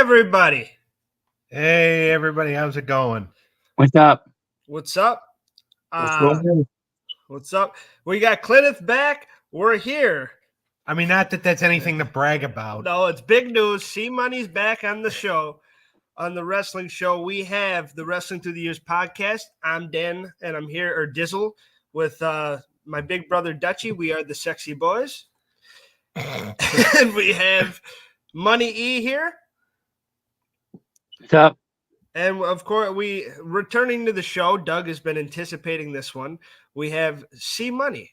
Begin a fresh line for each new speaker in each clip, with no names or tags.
everybody.
Hey, everybody. How's it going?
What's up?
What's up?
What's going on?
What's up? We got Clinton back. We're here.
I mean, not that that's anything to brag about.
No, it's big news. C-Money's back on the show, on the wrestling show. We have the Wrestling Through the Years podcast. I'm Dan, and I'm here, or Dizzle, with my big brother Dutchie. We are the Sexy Boys. And we have Money E here.
What's up?
And of course, we returning to the show. Doug has been anticipating this one. We have C-Money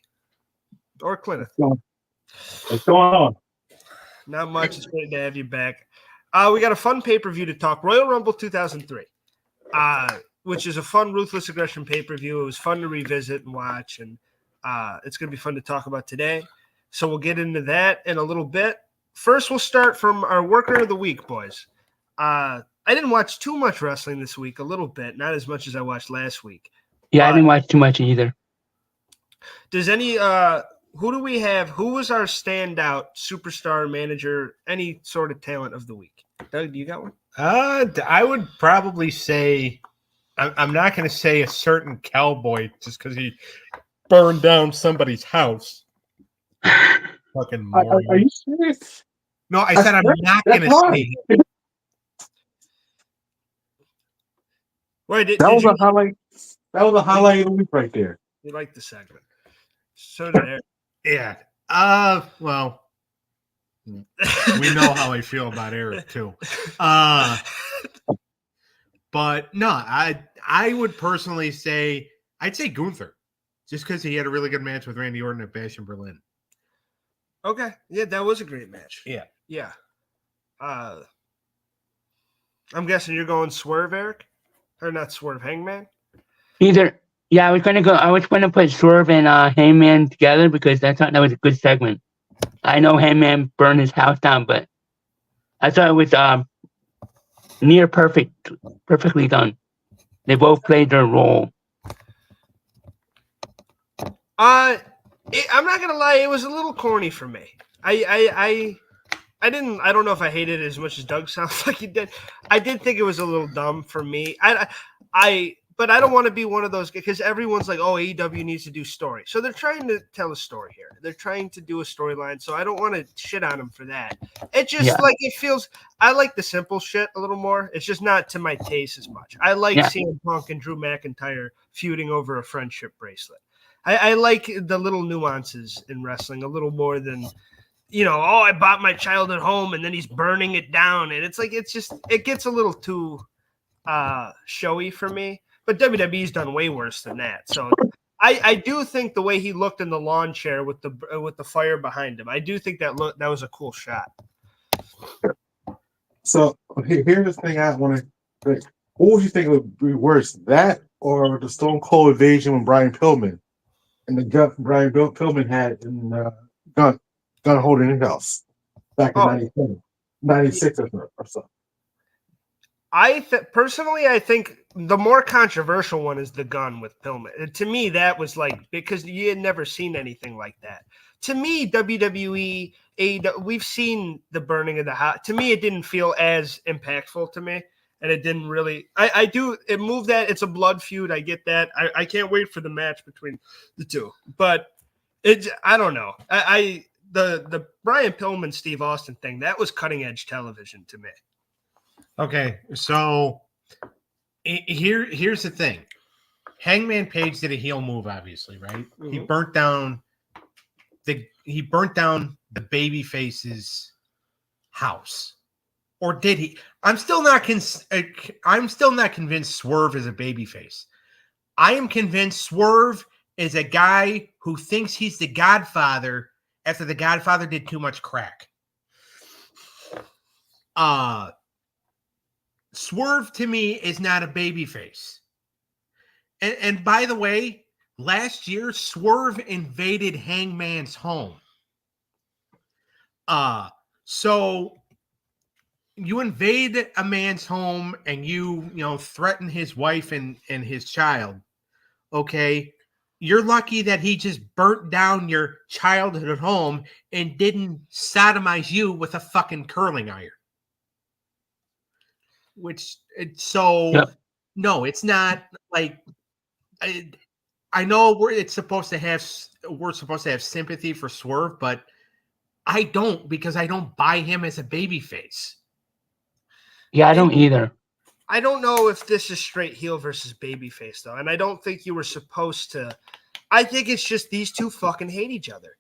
or Clinton.
What's going on?
Not much. It's great to have you back. We got a fun pay-per-view to talk. Royal Rumble 2003, which is a fun Ruthless Aggression pay-per-view. It was fun to revisit and watch, and it's going to be fun to talk about today. So we'll get into that in a little bit. First, we'll start from our Worker of the Week, boys. I didn't watch too much wrestling this week, a little bit, not as much as I watched last week.
Yeah, I didn't watch too much either.
Does any who do we have? Who was our standout superstar manager, any sort of talent of the week? Doug, do you got one?
I would probably say, I'm not going to say a certain cowboy just because he burned down somebody's house. Fucking moron.
Are you serious?
No, I said I'm not going to say him.
Wait,
That was a highlight. That was a highlight of the week right there.
You liked the segment. So did Eric.
Yeah. Well, we know how I feel about Eric too. But no, I would personally say I'd say Gunther, just because he had a really good match with Randy Orton at Bash in Berlin.
Okay. Yeah, that was a great match.
Yeah.
Yeah. I'm guessing you're going Swerve, Eric? Or not Swerve, Hangman?
Either. Yeah, I was gonna put Swerve and Hangman together because I thought that was a good segment. I know Hangman burned his house down, but I thought it was near perfectly done. They both played their role.
I'm not gonna lie, it was a little corny for me. I don't know if I hated it as much as Doug sounds like he did. I did think it was a little dumb for me. But I don't want to be one of those, because everyone's like, oh, AEW needs to do story. So they're trying to tell a story here. They're trying to do a storyline. So I don't want to shit on them for that. It just it feels, I like the simple shit a little more. It's just not to my taste as much. I like CM Punk and Drew McIntyre feuding over a friendship bracelet. I like the little nuances in wrestling a little more than, I bought my child at home and then he's burning it down. And it's like, it gets a little too showy for me. But WWE's done way worse than that. So I do think the way he looked in the lawn chair with the fire behind him, I do think that was a cool shot.
So here's the thing I want to think. What would you think would be worse, that or the Stone Cold invasion with Brian Pillman and the gun Brian Pillman had in gun holding his house back in 96 or so?
Personally, I think the more controversial one is the gun with Pillman. To me, that was like, because you had never seen anything like that. To me, WWE, we've seen the burning of the house. To me, it didn't feel as impactful to me, and it didn't really. It moved that. It's a blood feud. I get that. I can't wait for the match between the two. But I don't know. The Brian Pillman Steve Austin thing, that was cutting edge television to me.
Okay, so here's the thing. Hangman Page did a heel move, obviously, right? Mm-hmm. He burnt down the babyface's house, or did he? I'm still not convinced Swerve is a babyface. I am convinced Swerve is a guy who thinks he's the Godfather after the Godfather did too much crack. Swerve to me is not a babyface. And by the way, last year Swerve invaded Hangman's home. So you invade a man's home and you threaten his wife and his child. Okay. You're lucky that he just burnt down your childhood home and didn't sodomize you with a fucking curling iron. which it's so
Yep.
no, it's not like I know we're supposed to have sympathy for Swerve, but I don't because I don't buy him as a babyface.
Yeah, I don't either.
I don't know if this is straight heel versus babyface though, and I don't think you were supposed to. I think it's just these two fucking hate each other.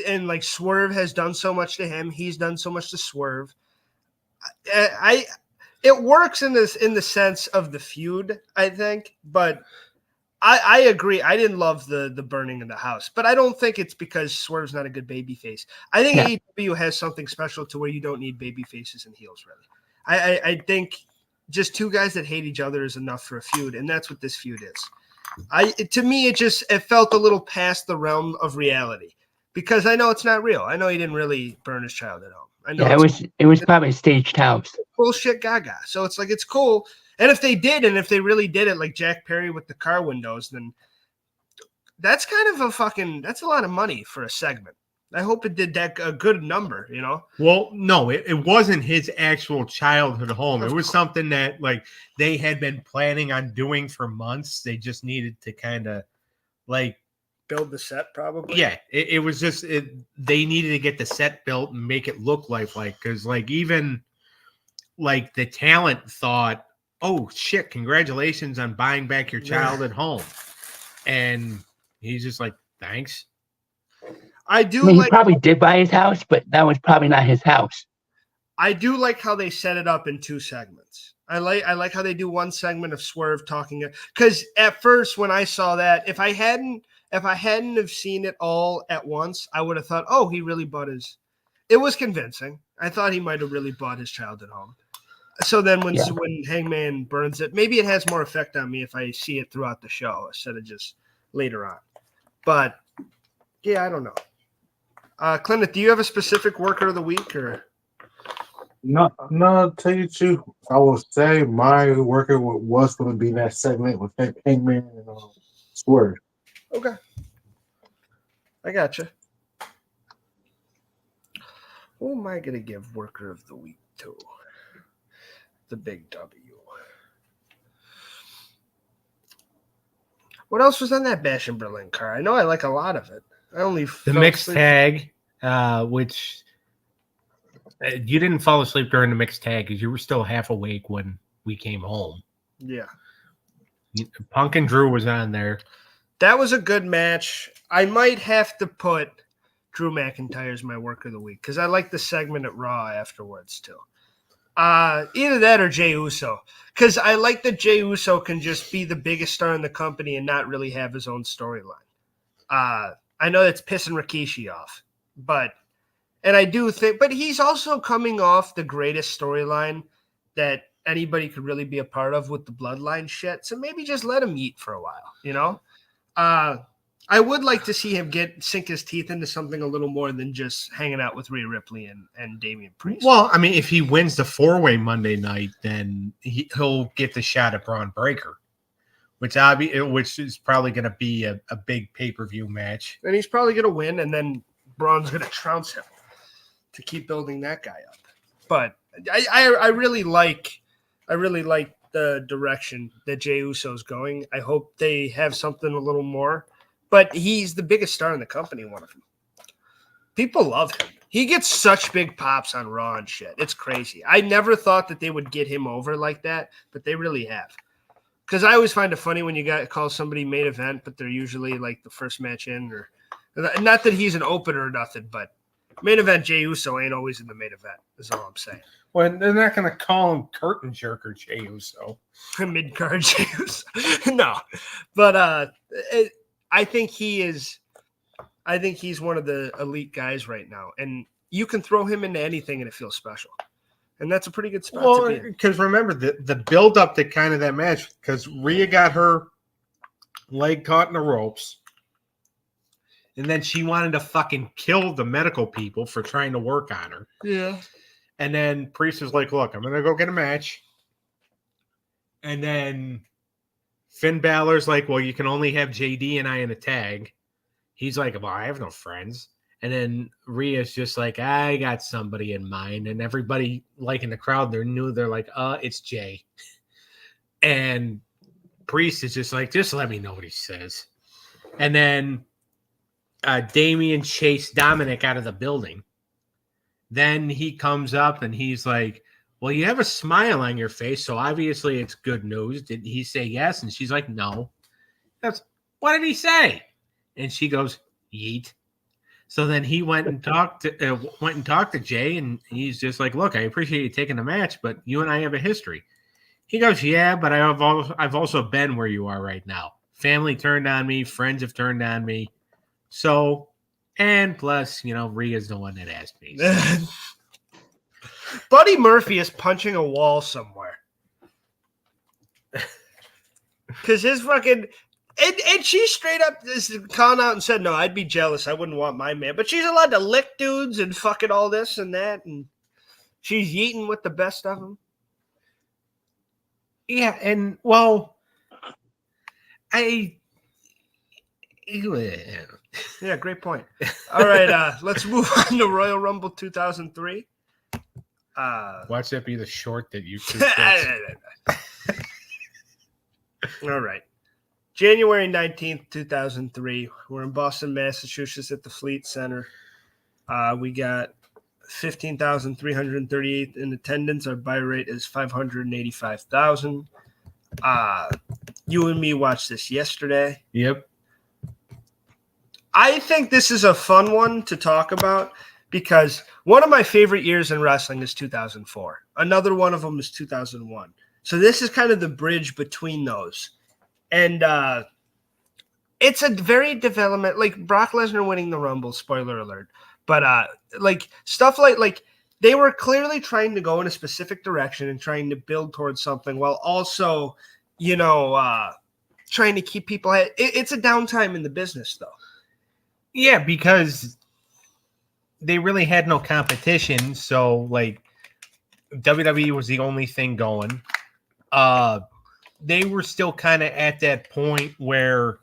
And like Swerve has done so much to him, he's done so much to Swerve. It works in the sense of the feud, I think, but I agree. I didn't love the burning of the house, but I don't think it's because Swerve's not a good babyface. I think AEW has something special to where you don't need babyfaces and heels, really. I think just two guys that hate each other is enough for a feud, and that's what this feud is. To me, it felt a little past the realm of reality because I know it's not real. I know he didn't really burn his child at home. I know
it was probably a staged house.
Bullshit gaga. So it's like it's cool. And if they did, and if they really did it like Jack Perry with the car windows, then that's kind of that's a lot of money for a segment. I hope it did that a good number, you know?
Well, no, it wasn't his actual childhood home. It was something that like they had been planning on doing for months. They just needed to kind of like
build the set, probably.
Yeah, it was just they needed to get the set built and make it look lifelike because like even like the talent thought, oh shit, congratulations on buying back your child at home. And he's just like, thanks.
I mean, he probably did buy his house, but that was probably not his house. I
do like how they set it up in two segments. I like how they do one segment of Swerve talking, because at first when I saw that, if I hadn't have seen it all at once, I would have thought, oh, he really bought his. It was convincing. I thought he might have really bought his child at home. So then when Hangman burns it, maybe it has more effect on me if I see it throughout the show instead of just later on. But yeah, I don't know. Clinton, do you have a specific worker of the week or?
No, tell you the truth, I will say my worker was going to be that segment with Hangman and Swerve.
Okay. I gotcha. Who am I going to give worker of the week to? The big W. What else was on that Bash in Berlin car? I know I like a lot of it. I only
the mixed tag, which you didn't fall asleep during the mixed tag because you were still half awake when we came home.
Yeah.
Punk and Drew was on there.
That was a good match. I might have to put Drew McIntyre as my worker of the week because I like the segment at Raw afterwards too. Either that or Jey Uso, because I like that Jey Uso can just be the biggest star in the company and not really have his own storyline. I know that's pissing Rikishi off, and I do think, but he's also coming off the greatest storyline that anybody could really be a part of with the bloodline shit. So maybe just let him eat for a while, you know? I would like to see him sink his teeth into something a little more than just hanging out with Rhea Ripley and Damian Priest.
Well, I mean, if he wins the 4-way Monday night, then he'll get the shot at Braun Breaker, which is probably going to be a big pay-per-view match.
And he's probably going to win, and then Braun's going to trounce him to keep building that guy up. But I really like the direction that Jey Uso's going. I hope they have something a little more. But he's the biggest star in the company, one of them. People love him. He gets such big pops on Raw and shit. It's crazy. I never thought that they would get him over like that, but they really have. Because I always find it funny when you call somebody main event, but they're usually like the first match in. Or not that he's an opener or nothing, but main event Jey Uso ain't always in the main event, is all I'm saying.
Well, they're not going to call him curtain jerker Jey Uso.
Mid-card Jey Uso. No. But I think he's one of the elite guys right now. And you can throw him into anything and it feels special. And that's a pretty good spot to be in.
Because remember, the build-up to kind of that match, because Rhea got her leg caught in the ropes. And then she wanted to fucking kill the medical people for trying to work on her.
Yeah.
And then Priest was like, look, I'm going to go get a match. And then Finn Balor's like, well, you can only have JD and I in a tag. He's like, well, I have no friends. And then Rhea's just like, I got somebody in mind. And everybody, like in the crowd, they're like, it's Jay. And Priest is just like, just let me know what he says. And then Damien chased Dominic out of the building. Then he comes up and he's like, well, you have a smile on your face, so obviously it's good news. Did he say yes? And she's like, no. What did he say? And she goes, yeet. So then he went and talked to Jay, and he's just like, look, I appreciate you taking the match, but you and I have a history. He goes, yeah, but I've also been where you are right now. Family turned on me, friends have turned on me. So, and plus, Rhea's the one that asked me. So.
Buddy Murphy is punching a wall somewhere. Because his fucking... And she straight up is calling out and said, no, I'd be jealous. I wouldn't want my man. But she's allowed to lick dudes and fucking all this and that. And she's yeeting with the best of them.
Yeah, and, well,
Yeah, great point. All right, let's move on to Royal Rumble 2003.
Watch that be the short that you
All right. January 19th, 2003. We're in Boston, Massachusetts at the Fleet Center. We got 15,338 in attendance. Our buy rate is 585,000. You and me watched this yesterday.
Yep.
I think this is a fun one to talk about because one of my favorite years in wrestling is 2004. Another one of them is 2001. So this is kind of the bridge between those. And it's a very development, like Brock Lesnar winning the Rumble, spoiler alert. But like stuff like they were clearly trying to go in a specific direction and trying to build towards something while also, trying to keep people. It's a downtime in the business, though.
Yeah, because they really had no competition. So, like, WWE was the only thing going. They were still kind of at that point where,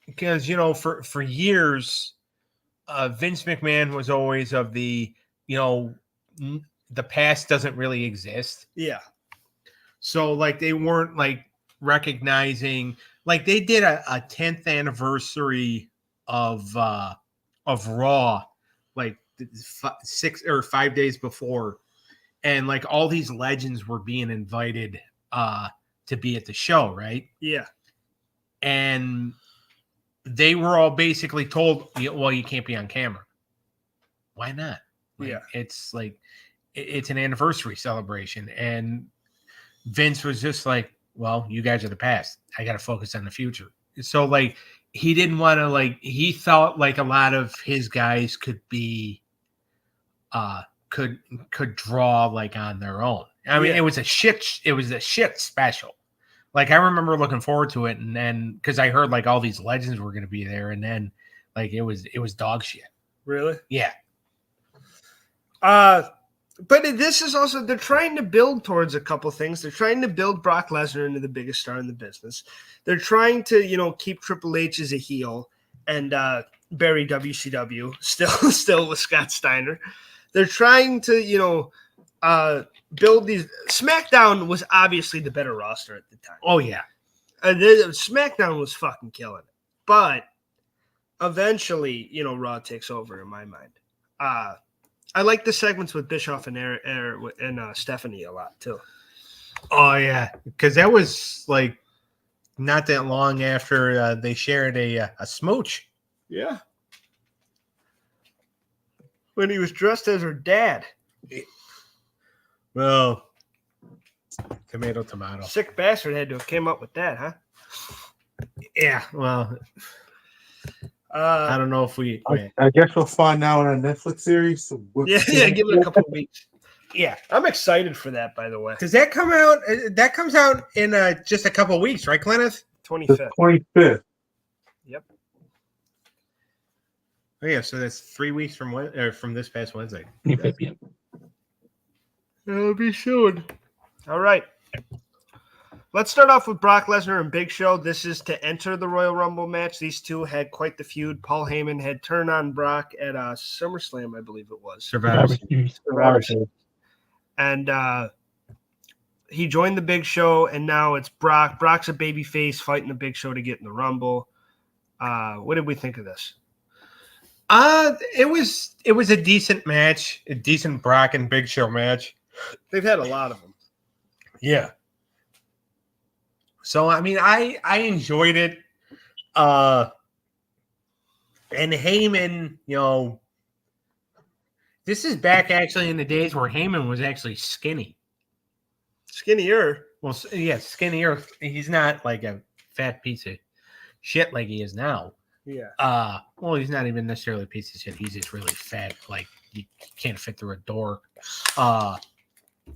because, for years, Vince McMahon was always of the past doesn't really exist.
Yeah.
So, like, they weren't, like, recognizing, like, they did a 10th anniversary of Raw, like 6 or 5 days before. And, like, all these legends were being invited to be at the show, right?
Yeah.
And they were all basically told, well, you can't be on camera. Why not? Like,
yeah.
It's like, it's an anniversary celebration. And Vince was just like, well, you guys are the past. I got to focus on the future. So, like, he didn't want to, like, he thought like a lot of his guys could be, could draw like on their own. I mean, it was a shit special. Like, I remember looking forward to it, and then because I heard like all these legends were going to be there, and then like it was dog shit.
Really?
Yeah.
But this is also, they're trying to build towards a couple things. They're trying to build Brock Lesnar into the biggest star in the business. They're trying to, keep Triple H as a heel and bury WCW still with Scott Steiner. They're trying to, build these. SmackDown was obviously the better roster at the time.
Oh, yeah.
SmackDown was fucking killing it. But eventually, Raw takes over in my mind. I like the segments with Bischoff and Stephanie a lot, too.
Oh, yeah. Because that was, like, not that long after they shared a smooch.
Yeah. When he was dressed as her dad.
Well, tomato.
Sick bastard had to have came up with that, huh?
Yeah, well, I don't know if we...
I guess we'll find out in a Netflix series.
Yeah, give it a couple of weeks. Yeah, I'm excited for that, by the way.
Does that come out? That comes out in just a couple of weeks, right, Clenneth?
25th.
25th.
Yep.
Oh, yeah, so that's 3 weeks from this past Wednesday.
Yep.
It'll be soon. All right. Let's start off with Brock Lesnar and Big Show. This is to enter the Royal Rumble match. These two had quite the feud. Paul Heyman had turned on Brock at SummerSlam, I believe it was.
Survivor Series.
And he joined the Big Show, and now it's Brock. Brock's a babyface fighting the Big Show to get in the Rumble. What did we think of this?
It was a decent match, a decent Brock and Big Show match.
They've had a lot of them.
Yeah. So I mean, I enjoyed it. And Heyman, this is back actually in the days where Heyman was actually skinny.
Skinnier.
Well, yeah, skinnier. He's not like a fat piece of shit like he is now.
Yeah.
Well, he's not even necessarily a piece of shit. He's just really fat. Like you can't fit through a door.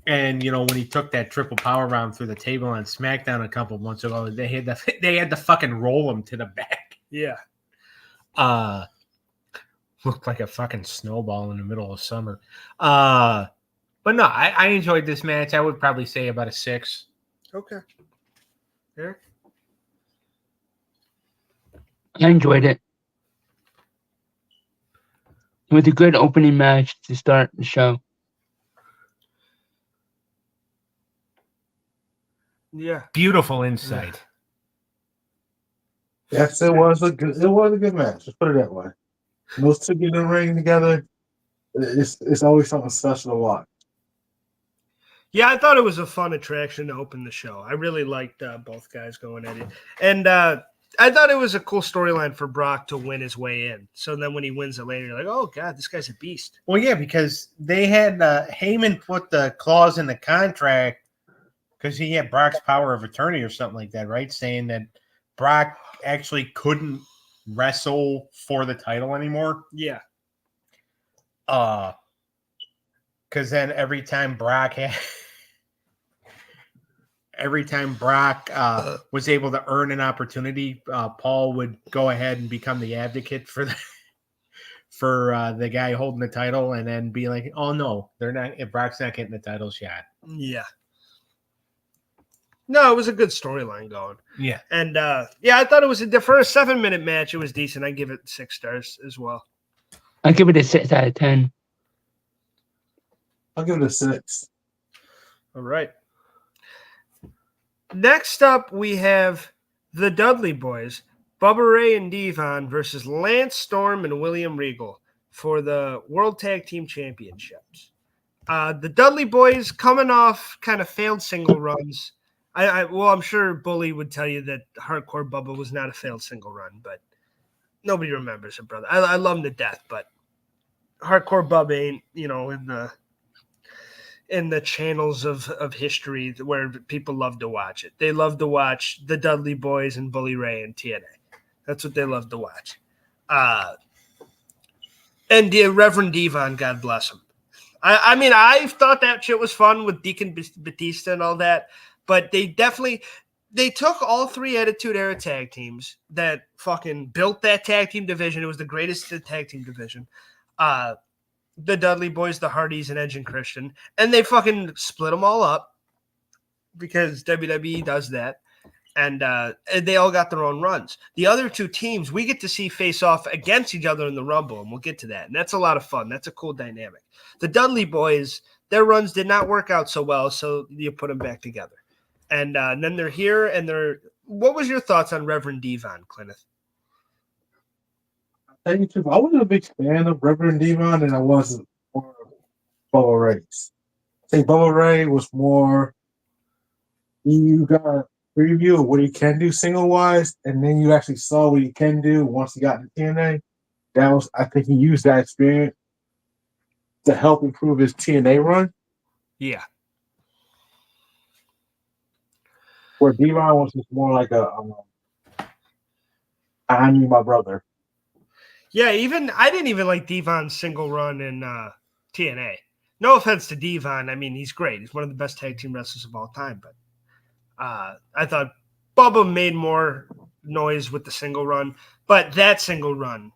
And when he took that triple power round through the table on SmackDown a couple months ago, they had to fucking roll him to the back.
Yeah.
Looked like a fucking snowball in the middle of summer. But no, I enjoyed this match. I would probably say about a 6.
Okay. Eric?
I enjoyed it. It was a good opening match to start the show.
Yeah.
Beautiful insight.
Yes, it was a good match. Let's put it that way. Those two get in the ring together. It's always something special to watch.
Yeah, I thought it was a fun attraction to open the show. I really liked both guys going at it. And I thought it was a cool storyline for Brock to win his way in. So then when he wins it later, you're like, oh, God, this guy's a beast.
Well, yeah, because they had Heyman put the clause in the contract because he had Brock's power of attorney or something like that, right? Saying that Brock actually couldn't wrestle for the title anymore.
Yeah.
Because then every time Brock was able to earn an opportunity, Paul would go ahead and become the advocate for the guy holding the title, and then be like, "Oh no, they're not. If Brock's not getting the title shot."
Yeah. No, it was a good storyline going.
Yeah.
And I thought it was for a 7-minute match. It was decent. I give it 6 stars as well.
I give it a 6 out of 10.
I'll give it a 6.
All right. Next up, we have the Dudley Boys, Bubba Ray and Devon versus Lance Storm and William Regal for the World Tag Team Championships. The Dudley Boys coming off kind of failed single runs. I'm sure Bully would tell you that Hardcore Bubba was not a failed single run, but nobody remembers it, brother. I love him to death, but Hardcore Bubba ain't, in the channels of history where people love to watch it. They love to watch the Dudley Boys and Bully Ray and TNA. That's what they love to watch. And Reverend Devon, God bless him. I mean, I thought that shit was fun with Deacon Batista and all that, but they took all 3 Attitude Era tag teams that fucking built that tag team division. It was the greatest tag team division. The Dudley Boys, the Hardys, and Edge and Christian, and they fucking split them all up because WWE does that, and they all got their own runs. The other 2 teams, we get to see face off against each other in the Rumble, and we'll get to that, and that's a lot of fun. That's a cool dynamic. The Dudley Boys, their runs did not work out so well, so you put them back together. And then they're here, and what was your thoughts on Reverend Devon, Clineth?
I wasn't a big fan of Reverend Devon, and I wasn't for Bubba Ray. I think Bubba Ray was more. You got a preview of what he can do single wise, and then you actually saw what he can do once he got into TNA. I think he used that experience to help improve his TNA run.
Yeah.
Where Devon was just more like I need my brother.
Yeah, I didn't even like Devon's single run in TNA. No offense to Devon. I mean, he's great. He's one of the best tag team wrestlers of all time. But I thought Bubba made more noise with the single run. But that single run,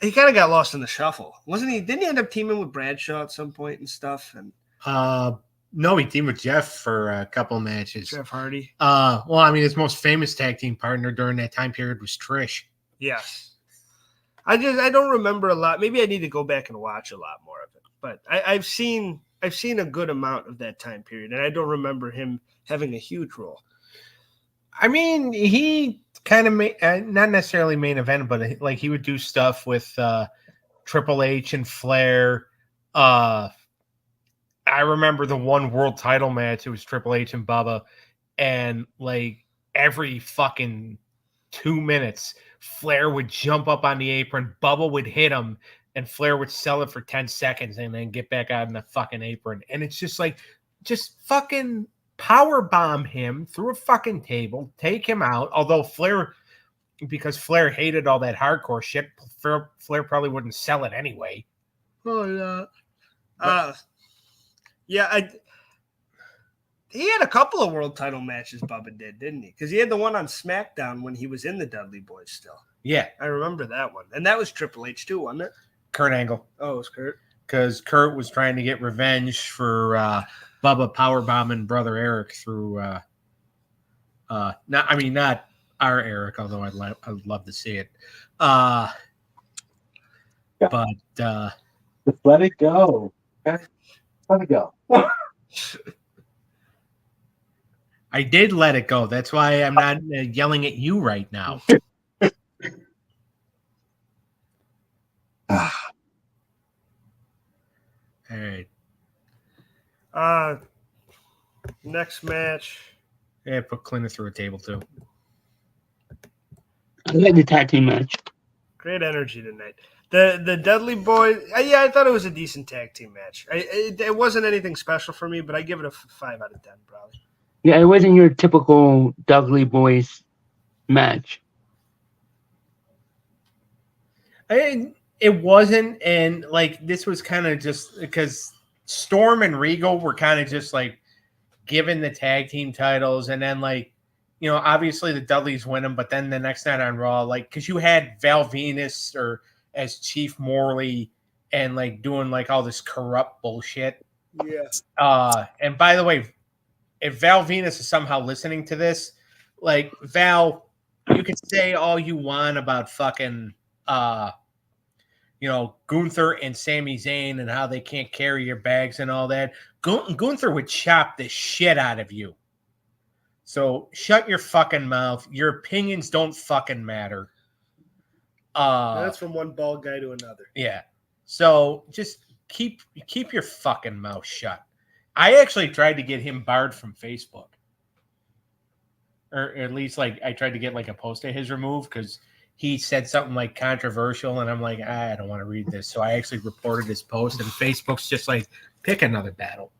he kind of got lost in the shuffle. Wasn't he? Didn't he end up teaming with Bradshaw at some point and stuff? And
No, he teamed with Jeff for a couple matches.
Jeff Hardy.
Well, I mean, his most famous tag team partner during that time period was Trish.
Yes. I don't remember a lot. Maybe I need to go back and watch a lot more of it. But I've seen a good amount of that time period, and I don't remember him having a huge role.
I mean, he kind of not necessarily main event, but like he would do stuff with Triple H and Flair. I remember the one world title match. It was Triple H and Bubba, and like every fucking 2 minutes, Flair would jump up on the apron, Bubba would hit him, and Flair would sell it for 10 seconds and then get back out in the fucking apron. And it's just like, just fucking power bomb him through a fucking table, take him out. Although Flair, because Flair hated all that hardcore shit, Flair probably wouldn't sell it anyway.
Oh, yeah. He had a couple of world title matches, Bubba did, didn't he? Because he had the one on SmackDown when he was in the Dudley Boys still.
Yeah.
I remember that one. And that was Triple H too, wasn't it?
Kurt Angle.
Oh, it was Kurt.
Because Kurt was trying to get revenge for Bubba powerbombing brother Eric through not our Eric, although I'd love to see it. But
just let it go. Okay? Let it go.
I did let it go. That's why I'm not yelling at you right now. All right.
Next match.
Yeah, put Clinton through a table too.
I like the tag team match.
Great energy tonight. The Dudley Boys. Yeah, I thought it was a decent tag team match. It wasn't anything special for me, but I give it a 5 out of 10 probably.
Yeah, it wasn't your typical Dudley Boys match.
It wasn't, and like this was kind of just because Storm and Regal were kind of just like given the tag team titles, and then like, you know, obviously the Dudleys win them, but then the next night on Raw, like, because you had Val Venus or as Chief Morley and like doing like all this corrupt bullshit.
Yeah.
And by the way, if Val Venus is somehow listening to this, like Val, you can say all you want about fucking you know, Gunther and Sami Zayn and how they can't carry your bags and all that. Gunther would chop the shit out of you. So shut your fucking mouth. Your opinions don't fucking matter.
That's from one bald guy to another.
Yeah. So just keep your fucking mouth shut. I actually tried to get him barred from Facebook. Or at least like I tried to get like a post of his removed because he said something like controversial, and I'm like, I don't want to read this. So I actually reported his post, and Facebook's just like, pick another battle.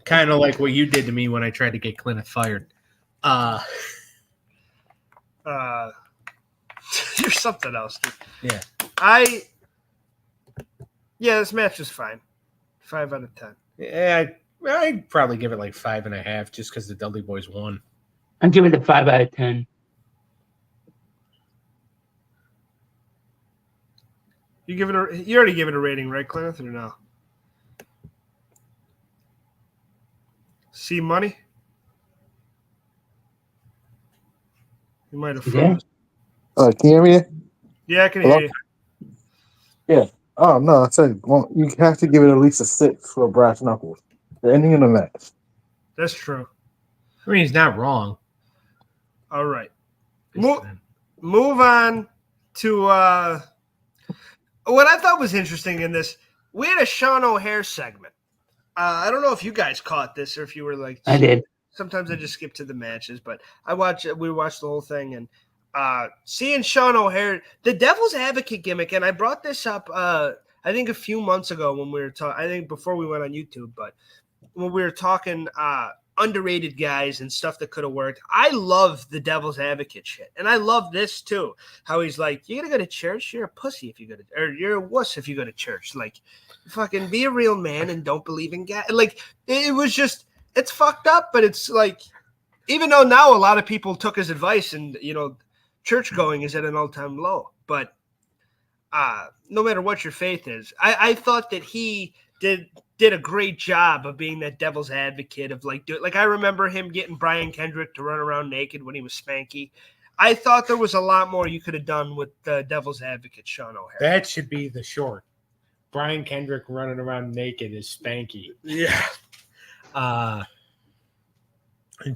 Kind of like what you did to me when I tried to get Clinton fired.
You're something else, dude.
Yeah.
This match is fine. 5 out of 10.
Yeah, I'd probably give it like 5.5 just because the Dudley Boys won.
I'd give it a 5 out of 10.
You already give it a rating, right, Clarence, or no? See money? You might have frozen.
Can you hear me?
Yeah, I can hear you.
Yeah. Oh no, I said you have to give it at least a 6 for brass knuckles. The ending of the match.
That's true.
I mean, he's not wrong.
All right. Move on to what I thought was interesting in this. We had a Sean O'Hare segment. I don't know if you guys caught this or if you were like.
I did.
Sometimes I just skip to the matches, but we watched the whole thing, and seeing Sean O'Hare, the Devil's Advocate gimmick, and I brought this up I think a few months ago when we were talking. I think before we went on YouTube, but when we were talking underrated guys and stuff that could have worked. I love the Devil's Advocate shit, and I love this too. How he's like, "You gotta go to church. You're a pussy if you go to, or you're a wuss if you go to church. Like, fucking be a real man and don't believe in God." Like, it was just, it's fucked up, but it's like, even though now a lot of people took his advice and church going is at an all-time low, but no matter what your faith is, I thought that he did a great job of being that devil's advocate of like I remember him getting Brian Kendrick to run around naked when he was Spanky. I thought there was a lot more you could have done with the devil's advocate, Sean O'Hare.
That should be the short. Brian Kendrick running around naked is Spanky.
Yeah.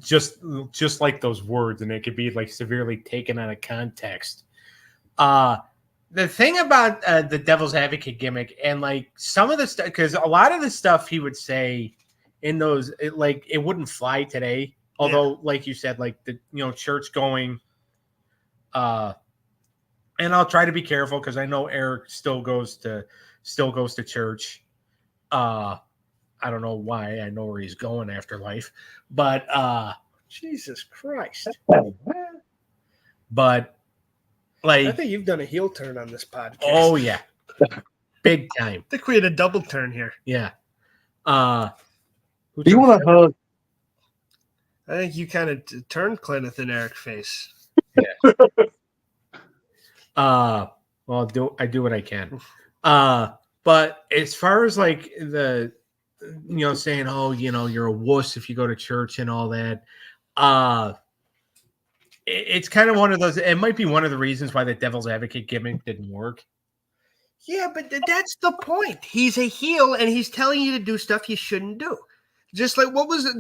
Just like those words, and it could be like severely taken out of context. The thing about the devil's advocate gimmick, and like some of the stuff, because a lot of the stuff he would say in those, it wouldn't fly today. Although, like you said, like the church going, and I'll try to be careful because I know Eric still goes to church. I don't know why. I know where he's going after life, but
Jesus Christ.
But like,
I think you've done a heel turn on this podcast.
Oh yeah, big time.
I think we had a double turn here.
Yeah.
Do you want to hug?
I think you kind of turned Clinton in Eric's face.
Yeah. Well, I do what I can. But as far as like the, saying, oh, you're a wuss if you go to church and all that. It's kind of one of those. It might be one of the reasons why the devil's advocate gimmick didn't work.
Yeah, but that's the point. He's a heel, and he's telling you to do stuff you shouldn't do. Just like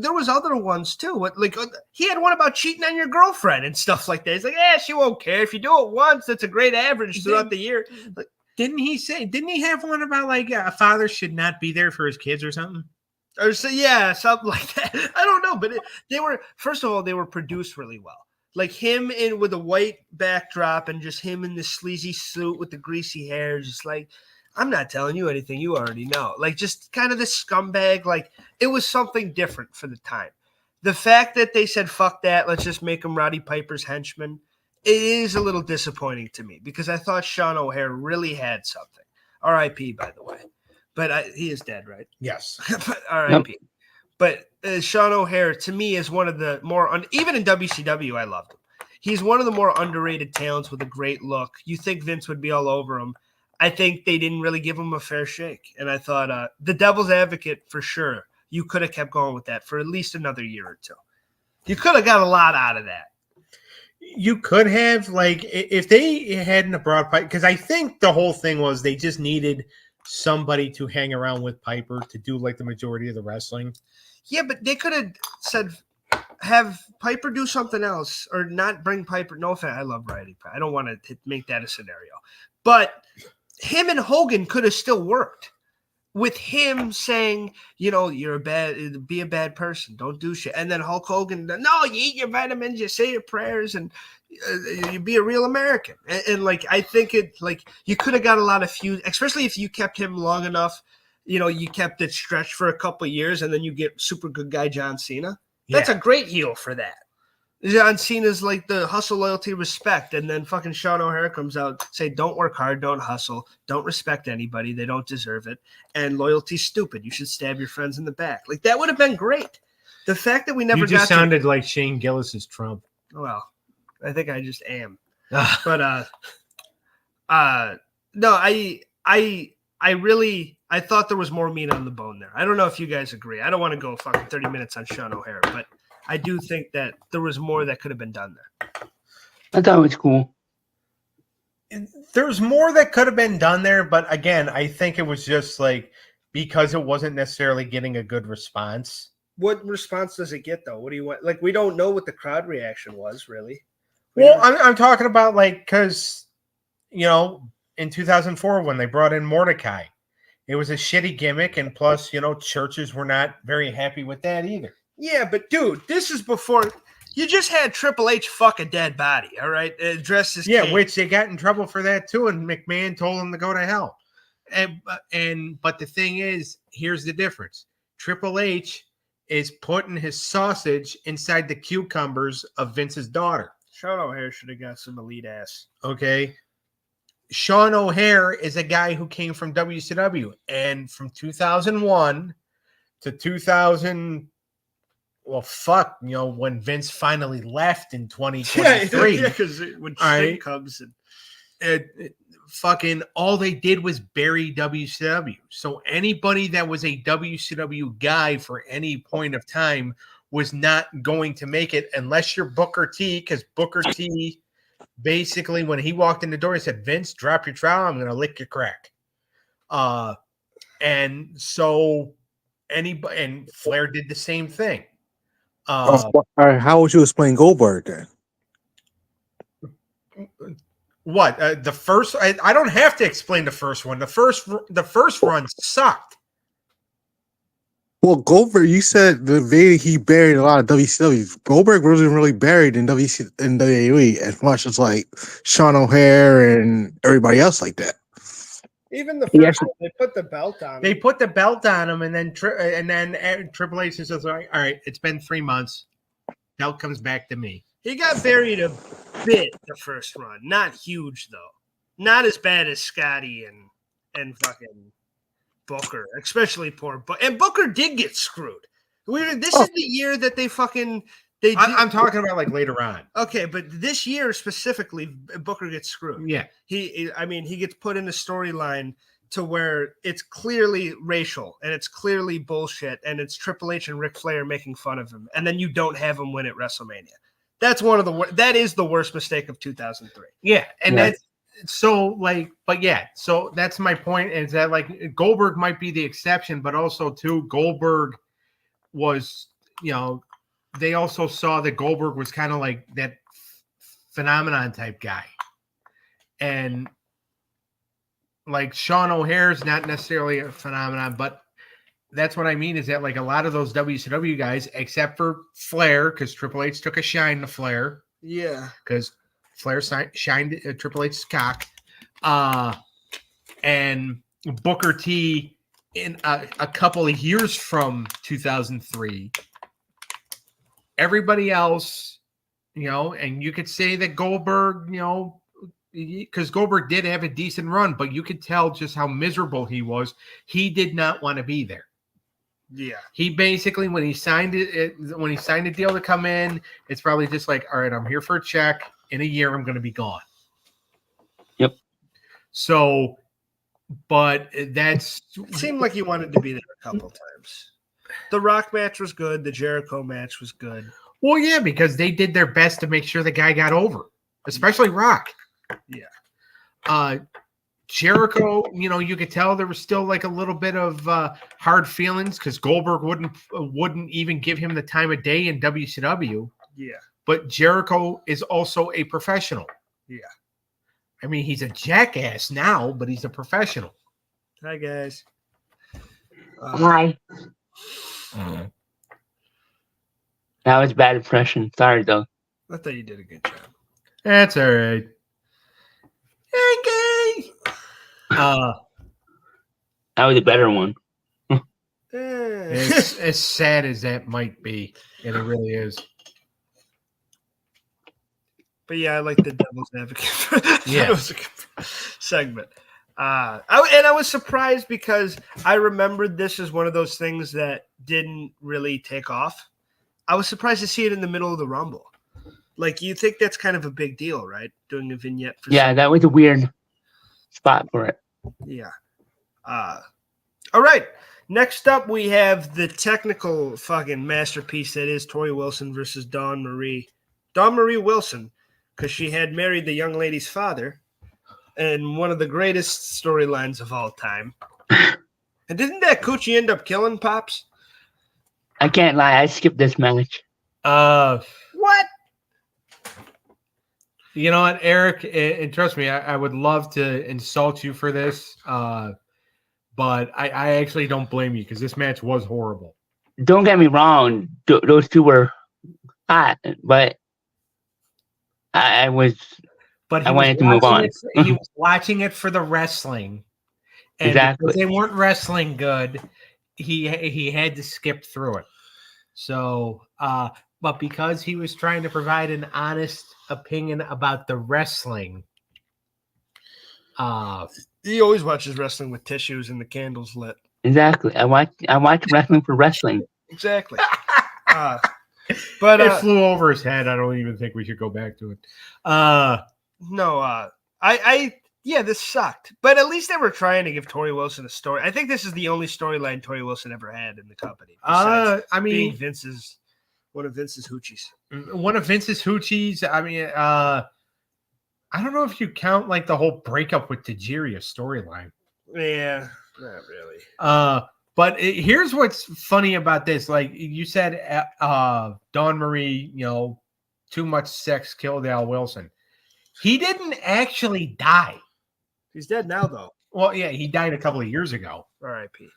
there was other ones too. He had one about cheating on your girlfriend and stuff like that. He's like, she won't care if you do it once. That's a great average throughout the year.
Didn't he have one about like a father should not be there for his kids or something?
Or something like that. I don't know, but first of all, they were produced really well. Like him with a white backdrop and just him in the sleazy suit with the greasy hair, just like, I'm not telling you anything you already know. Like just kind of this scumbag. Like it was something different for the time. The fact that they said, fuck that, let's just make him Roddy Piper's henchman, it is a little disappointing to me because I thought Sean O'Hare really had something. R.I.P., by the way. But he is dead, right?
Yes.
R.I.P. Yep. But Sean O'Hare, to me, is one of the more even in WCW, I loved him. He's one of the more underrated talents with a great look. You think Vince would be all over him. I think they didn't really give him a fair shake. And I thought the devil's advocate, for sure, you could have kept going with that for at least another year or two. You could have got a lot out of that.
You could have, like, if they hadn't brought Piper, because I think the whole thing was they just needed somebody to hang around with Piper to do, like, the majority of the wrestling.
Yeah, but they could have said, have Piper do something else or not bring Piper. No offense, I love Roddy Piper. I don't want to make that a scenario. But him and Hogan could have still worked with him saying, you're be a bad person. Don't do shit. And then Hulk Hogan, no, you eat your vitamins, you say your prayers, and you be a real American. And I think you could have got a lot of feuds, especially if you kept him long enough. You kept it stretched for a couple of years, and then you get super good guy John Cena. Yeah. That's a great heel for that. John Cena's like the hustle, loyalty, respect, and then fucking Sean O'Hare comes out, say, don't work hard, don't hustle, don't respect anybody, they don't deserve it, and loyalty's stupid. You should stab your friends in the back. Like, that would have been great. The fact that we never got
sounded like Shane Gillis's Trump.
Well, I think I just am. But no, I thought there was more meat on the bone there. I don't know if you guys agree. I don't want to go fucking 30 minutes on Sean O'Hare, but I do think that there was more that could have been done there.
I thought it was cool.
There's more that could have been done there, but again, I think it was just like because it wasn't necessarily getting a good response.
What response does it get, though? What do you want? Like, we don't know what the crowd reaction was, really.
I'm talking about, like, because, in 2004 when they brought in Mordecai, it was a shitty gimmick, and plus, churches were not very happy with that either.
Yeah, but dude, this is before you just had Triple H fuck a dead body, all right? Dressed as
King. Which they got in trouble for that too, and McMahon told him to go to hell. But the thing is, here's the difference: Triple H is putting his sausage inside the cucumbers of Vince's daughter.
Sean O'Hare should have got some elite ass.
Okay. Sean O'Hare is a guy who came from WCW, and from 2001 to 2000. Well, fuck, when Vince finally left in 2023.
Yeah, because when Sting comes.
fucking all they did was bury WCW. So anybody that was a WCW guy for any point of time was not going to make it unless you're Booker T, because Booker T basically, when he walked in the door, he said, "Vince, drop your trowel. I'm going to lick your crack." And so anybody, and Flair did the same thing.
All right, how would you explain Goldberg then?
What the first? I don't have to explain the first one. The first run sucked.
Well, Goldberg, you said the way he buried a lot of WCW. Goldberg wasn't really buried in WWE as much as like Sean O'Hare and everybody else like that.
Even the
Yes.
first one, they put the belt on.
They put the belt on him, and then Triple H says, "All right, it's been 3 months. Belt comes back to me."
He got buried a bit the first run. Not huge though. Not as bad as Scotty and fucking Booker, especially poor Booker. And Booker did get screwed. This is the year that
I'm talking about like later on.
Okay, but this year specifically, Booker gets screwed.
Yeah,
He gets put in a storyline to where it's clearly racial and it's clearly bullshit and it's Triple H and Ric Flair making fun of him, and then you don't have him win at WrestleMania. That's that is the worst mistake of 2003.
Yeah, and
Yeah.
that's so like, but yeah, so that's my point, is that like Goldberg might be the exception, but also too Goldberg was, they also saw that Goldberg was kind of like that phenomenon type guy, and like Sean O'Hare's not necessarily a phenomenon, but that's what I mean, is that like a lot of those WCW guys, except for Flair, because Triple H took a shine to Flair.
Yeah.
Because Flair shined Triple H's cock. And Booker T in a couple of years from 2003. Everybody else, and you could say that Goldberg, because Goldberg did have a decent run, but you could tell just how miserable he was. He did not want to be there.
Yeah.
He basically, when he signed the deal to come in, it's probably just like, all right, I'm here for a check. In a year, I'm going to be gone.
Yep.
So, but
It seemed like he wanted to be there a couple times. The Rock match was good. The Jericho match was good.
Well, yeah, because they did their best to make sure the guy got over, especially Rock.
Yeah.
Jericho, you could tell there was still like a little bit of hard feelings because Goldberg wouldn't even give him the time of day in WCW.
Yeah.
But Jericho is also a professional.
Yeah.
I mean, he's a jackass now, but he's a professional.
Hi, guys.
Hi. That was a bad impression. Sorry, though.
I thought you did a good job.
That's all right. Okay.
That was a better one.
It's as sad as that might be, and it really is.
But yeah, I like the devil's advocate.
Yeah.
That was a good segment. I was surprised because I remembered this as one of those things that didn't really take off. I was surprised to see it in the middle of the Rumble. Like, you think that's kind of a big deal, right? Doing a vignette for
That was a weird spot for it.
Yeah. All right. Next up, we have the technical fucking masterpiece that is Tori Wilson versus Dawn Marie. Dawn Marie Wilson, because she had married the young lady's father in one of the greatest storylines of all time. And didn't that coochie end up killing Pops?
I can't lie. I skipped this match.
What?
You know what, Eric? And trust me, I would love to insult you for this, but I actually don't blame you because this match was horrible.
Don't get me wrong. Those two were hot, but I wanted to move on.
He was watching it for the wrestling, and
Exactly.
because they weren't wrestling good, he had to skip through it. So, but because he was trying to provide an honest opinion about the wrestling,
He always watches wrestling with tissues and the candles lit.
Exactly. I watch wrestling for wrestling.
Exactly. But
it flew over his head. I don't even think we should go back to it.
no, I Yeah, this sucked. But at least they were trying to give Tori Wilson a story. I think this is the only storyline Tori Wilson ever had in the company. Besides
I
being
mean,
one of Vince's hoochies.
one of Vince's hoochies. I mean, I don't know if you count like the whole breakup with Tajiri storyline.
Yeah, not really.
But here's what's funny about this. Like you said, Dawn Marie, too much sex killed Al Wilson. He didn't actually die.
He's dead now, though.
Well, yeah, he died a couple of years ago.
R.I.P.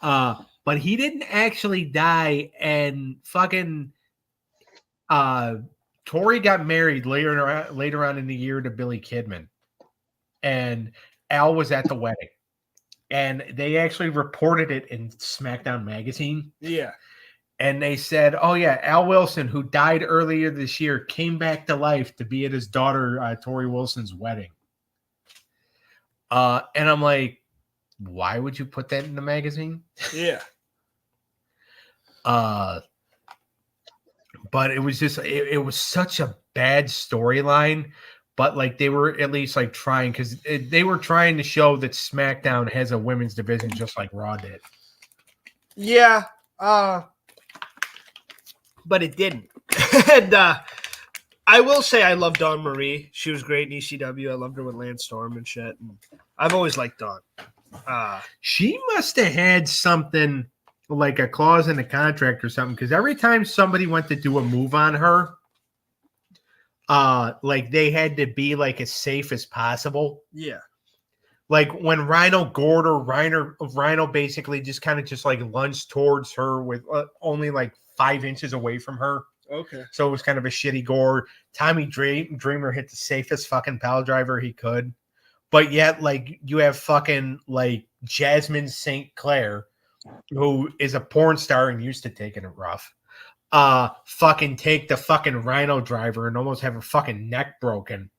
But he didn't actually die, and fucking Tori got married later on in the year to Billy Kidman, and Al was at the wedding, and they actually reported it in SmackDown magazine.
Yeah.
And they said, "Oh yeah, Al Wilson, who died earlier this year, came back to life to be at his daughter Tori Wilson's wedding." And I'm like, why would you put that in the magazine?
Yeah.
But it was just it was such a bad storyline. But like they were at least like trying, because they were trying to show that SmackDown has a women's division just like Raw did.
Yeah. But it didn't. And I will say I love Dawn Marie. She was great in ECW. I loved her with Lance Storm and shit. And I've always liked Dawn.
She must have had something like a clause in the contract or something, because every time somebody went to do a move on her, like they had to be like as safe as possible.
Yeah.
Like when Rhino gored her, Rhino basically just kind of just like lunged towards her with only like 5 inches away from her.
Okay.
So it was kind of a shitty gore. Tommy Dreamer hit the safest fucking pile driver he could. But yet, like, you have fucking, like, Jasmine St. Clair, who is a porn star and used to taking it rough, fucking take the fucking Rhino driver and almost have her fucking neck broken.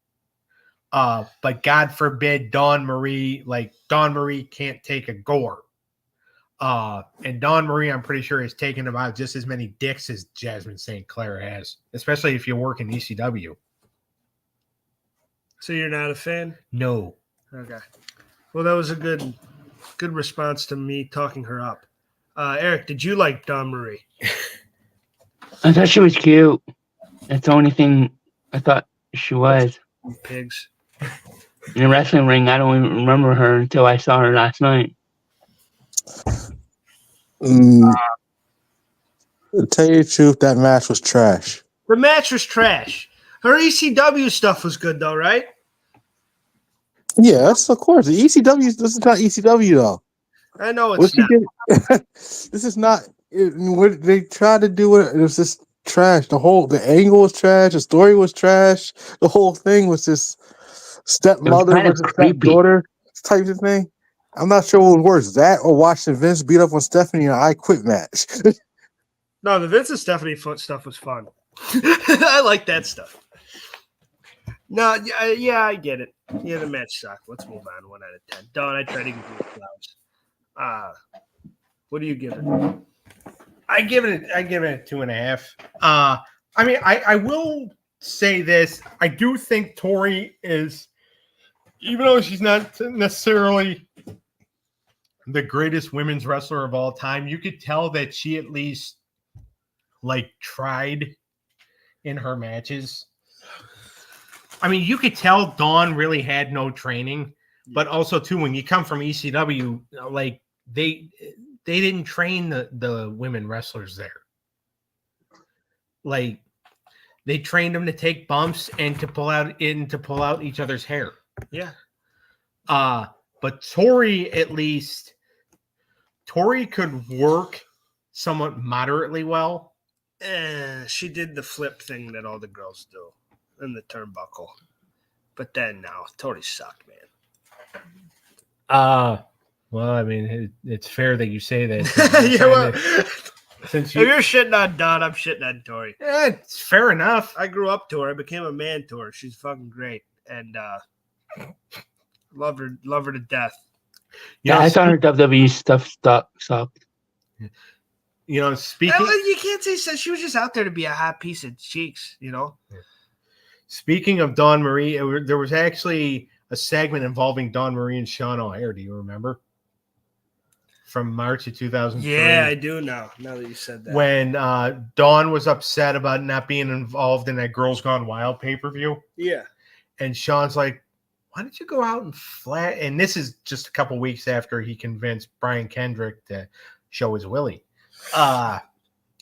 But God forbid Dawn Marie can't take a gore. And Dawn Marie, I'm pretty sure, has taken about just as many dicks as Jasmine St. Clair has, especially if you work in ECW.
So you're not a fan?
No.
Okay. Well, that was a good response to me talking her up. Eric, did you like Dawn Marie?
I thought she was cute. That's the only thing I thought she was.
Pigs.
In the wrestling ring, I don't even remember her until I saw her last night.
To tell you the truth, that match was trash.
The match was trash. Her ECW stuff was good, though, right?
Yeah, that's of course. The ECW, this is not ECW, though.
I know it's not.
This is not. What they tried to do it was just trash. The angle was trash. The story was trash. The whole thing was just stepmother versus stepdaughter type of thing. I'm not sure what was worse, that or watching Vince beat up on Stephanie in an I Quit match.
No, the Vince and Stephanie stuff was fun. I like that stuff. No, yeah, I get it. Yeah, the match sucked. Let's move on. 1 out of 10. Dawn, I try to give you flowers. What do you give it?
I give it a 2.5. I mean, I will say this. I do think Tori is, even though she's not necessarily the greatest women's wrestler of all time, you could tell that she at least like tried in her matches. I mean, you could tell Dawn really had no training, but also too, when you come from ECW, like they didn't train the women wrestlers there. Like they trained them to take bumps and to pull out each other's hair.
Yeah.
But Tori could work somewhat moderately well.
She did the flip thing that all the girls do in the turnbuckle. But then now, Tori sucked, man.
Well, I mean, it's fair that you say that.
If you're shitting on Dawn, I'm shitting on Tori.
Yeah, it's fair enough.
I grew up to her. I became a man to her. She's fucking great. And love her to death.
Yeah, I thought her WWE stuff sucked.
You know, speaking...
You can't say so. She was just out there to be a hot piece of cheeks, you know?
Speaking of Dawn Marie, there was actually a segment involving Dawn Marie and Sean O'Haire. Do you remember? From March of 2003.
Yeah, I do now that you said that.
When Dawn was upset about not being involved in that Girls Gone Wild pay-per-view.
Yeah.
And Sean's like, why don't you go out and flat? And this is just a couple weeks after he convinced Brian Kendrick to show his willy.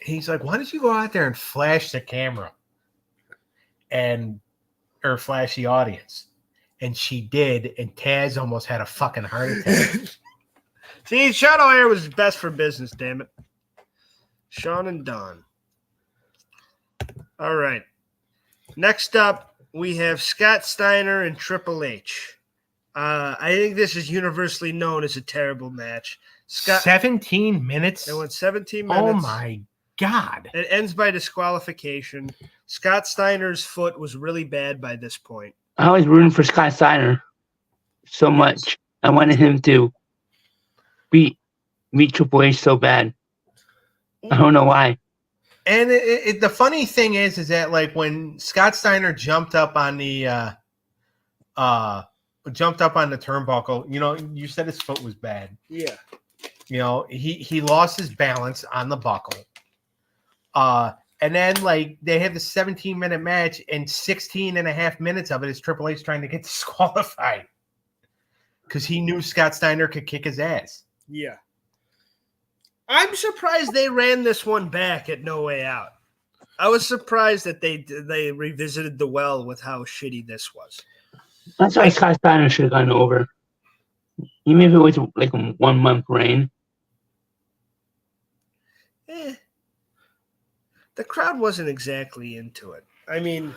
He's like, why don't you go out there and flash the camera or flash the audience? And she did, and Taz almost had a fucking heart attack.
See, Sean O'Haire was best for business, damn it. Sean and Don. All right. Next up, we have Scott Steiner and Triple H. I think this is universally known as a terrible match.
17 minutes?
It went 17 minutes.
Oh, my God.
It ends by disqualification. Scott Steiner's foot was really bad by this point.
I was rooting for Scott Steiner so much. I wanted him to beat Triple H so bad. I don't know why.
And the funny thing is that like when Scott Steiner jumped up on the turnbuckle, you know, you said his foot was bad.
Yeah.
You know, he lost his balance on the buckle. And then like they had the 17-minute match, and 16 and a half minutes of it is Triple H trying to get disqualified because he knew Scott Steiner could kick his ass.
Yeah. I'm surprised they ran this one back at No Way Out. I was surprised that they revisited the well with how shitty this was.
That's why Scott Steiner should have gone over. Even if it was like a 1 month reign.
The crowd wasn't exactly into it. I mean,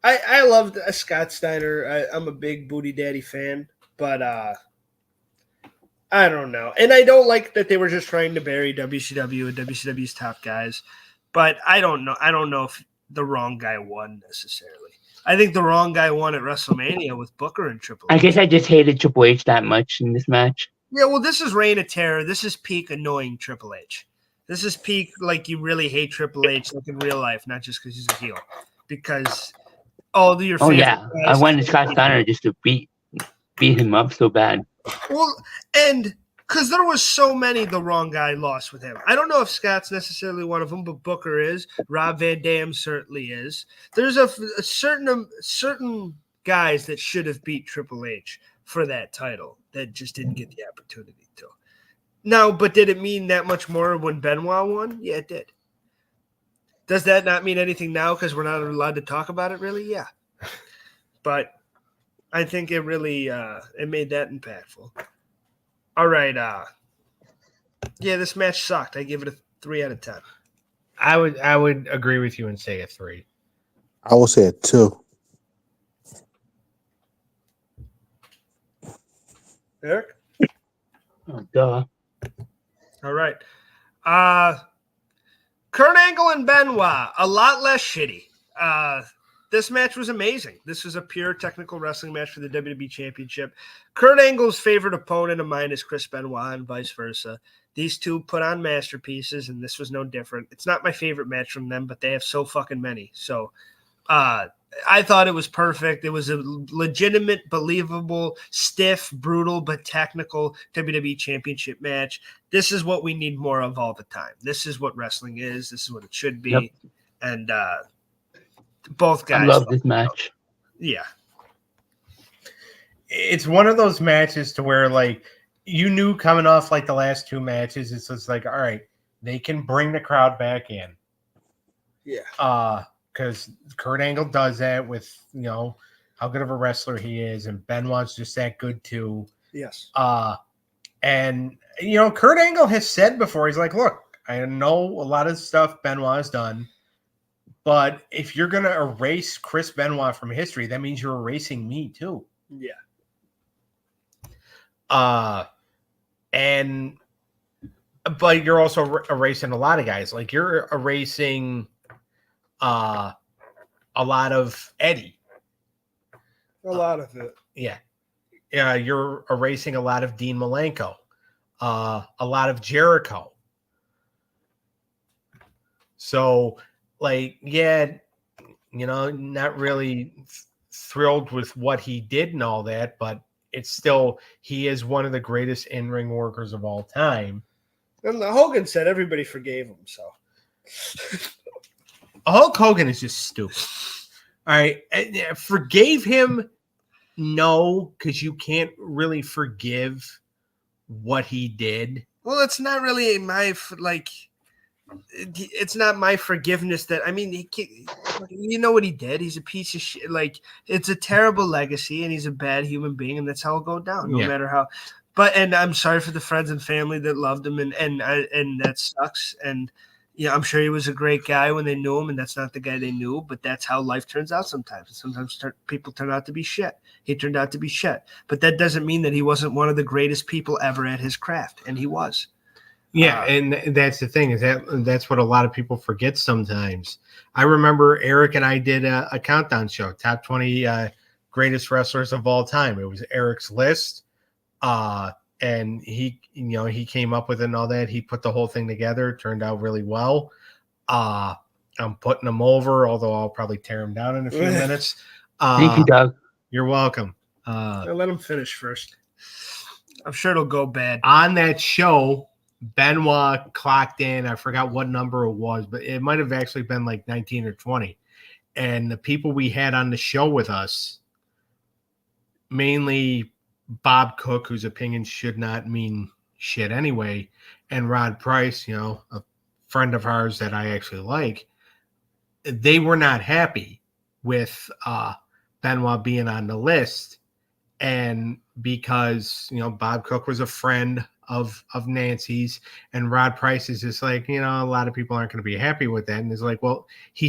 I loved Scott Steiner. I'm a big Booty Daddy fan, but I don't know. And I don't like that they were just trying to bury WCW and WCW's top guys. But I don't know. I don't know if the wrong guy won necessarily. I think the wrong guy won at WrestleMania with Booker and Triple H.
I guess I just hated Triple H that much in this match.
Yeah, well, this is Reign of Terror. This is peak annoying Triple H. This is peak like you really hate Triple H like in real life, not just because he's a heel. Because all your favorite
yeah,
guys
I wanted Scott Steiner just to beat him up so bad.
Well, and because there was so many the wrong guy lost with him. I don't know if Scott's necessarily one of them, but Booker is. Rob Van Dam certainly is. There's a certain guys that should have beat Triple H for that title that just didn't get the opportunity to. Now, but did it mean that much more when Benoit won? Yeah, it did. Does that not mean anything now because we're not allowed to talk about it, really? Yeah. But I think it really it made that impactful. All right. Yeah, this match sucked. I give it a 3 out of 10.
I would agree with you and say a 3.
I will say a 2.
Eric?
Oh, duh.
All right. Kurt Angle and Benoit, a lot less shitty. This match was amazing. This was a pure technical wrestling match for the WWE Championship. Kurt Angle's favorite opponent of mine is Chris Benoit and vice versa. These two put on masterpieces, and this was no different. It's not my favorite match from them, but they have so fucking many. So I thought it was perfect. It was a legitimate, believable, stiff, brutal, but technical WWE Championship match. This is what we need more of all the time. This is what wrestling is. This is what it should be. Yep. And both guys.
I love this match.
Yeah.
It's one of those matches to where, like, you knew coming off, like, the last 2 matches, it's just like, all right, they can bring the crowd back in.
Yeah.
Because Kurt Angle does that with, you know, how good of a wrestler he is, and Benoit's just that good too.
Yes.
And, you know, Kurt Angle has said before, he's like, look, I know a lot of stuff Benoit has done, but if you're going to erase Chris Benoit from history, that means you're erasing me too.
Yeah.
But you're also erasing a lot of guys. Like, you're erasing a lot of Eddie.
A lot of it.
Yeah. You're erasing a lot of Dean Malenko. A lot of Jericho. So, like, yeah, you know, not really thrilled with what he did and all that, but it's still, he is one of the greatest in-ring workers of all time.
And Hogan said everybody forgave him, so.
Hulk Hogan is just stupid. All right. Forgave him? No, because you can't really forgive what he did.
Well, it's not really it's not my forgiveness that, I mean, you know what he did. He's a piece of shit. Like, it's a terrible legacy, and he's a bad human being, and that's how it'll go down, no matter how. And I'm sorry for the friends and family that loved him, and that sucks. And yeah, I'm sure he was a great guy when they knew him, and that's not the guy they knew, but that's how life turns out sometimes. And sometimes people turn out to be shit. He turned out to be shit. But that doesn't mean that he wasn't one of the greatest people ever at his craft, and he was.
Yeah, and that's the thing, is that's what a lot of people forget sometimes. I remember Eric and I did a countdown show, top 20 greatest wrestlers of all time. It was Eric's list, and he came up with it and all that. He put the whole thing together. It turned out really well. I'm putting him over, although I'll probably tear him down in a few minutes.
Thank you, Doug.
You're welcome.
I'll let him finish first. I'm sure it'll go bad.
On that show, Benoit clocked in, I forgot what number it was, but it might have actually been like 19 or 20. And the people we had on the show with us, mainly Bob Cook, whose opinion should not mean shit anyway, and Rod Price, a friend of ours that I actually like, they were not happy with Benoit being on the list. And because, Bob Cook was a friend of Nancy's, and Rod Price is just like, a lot of people aren't going to be happy with that. And it's like, well, he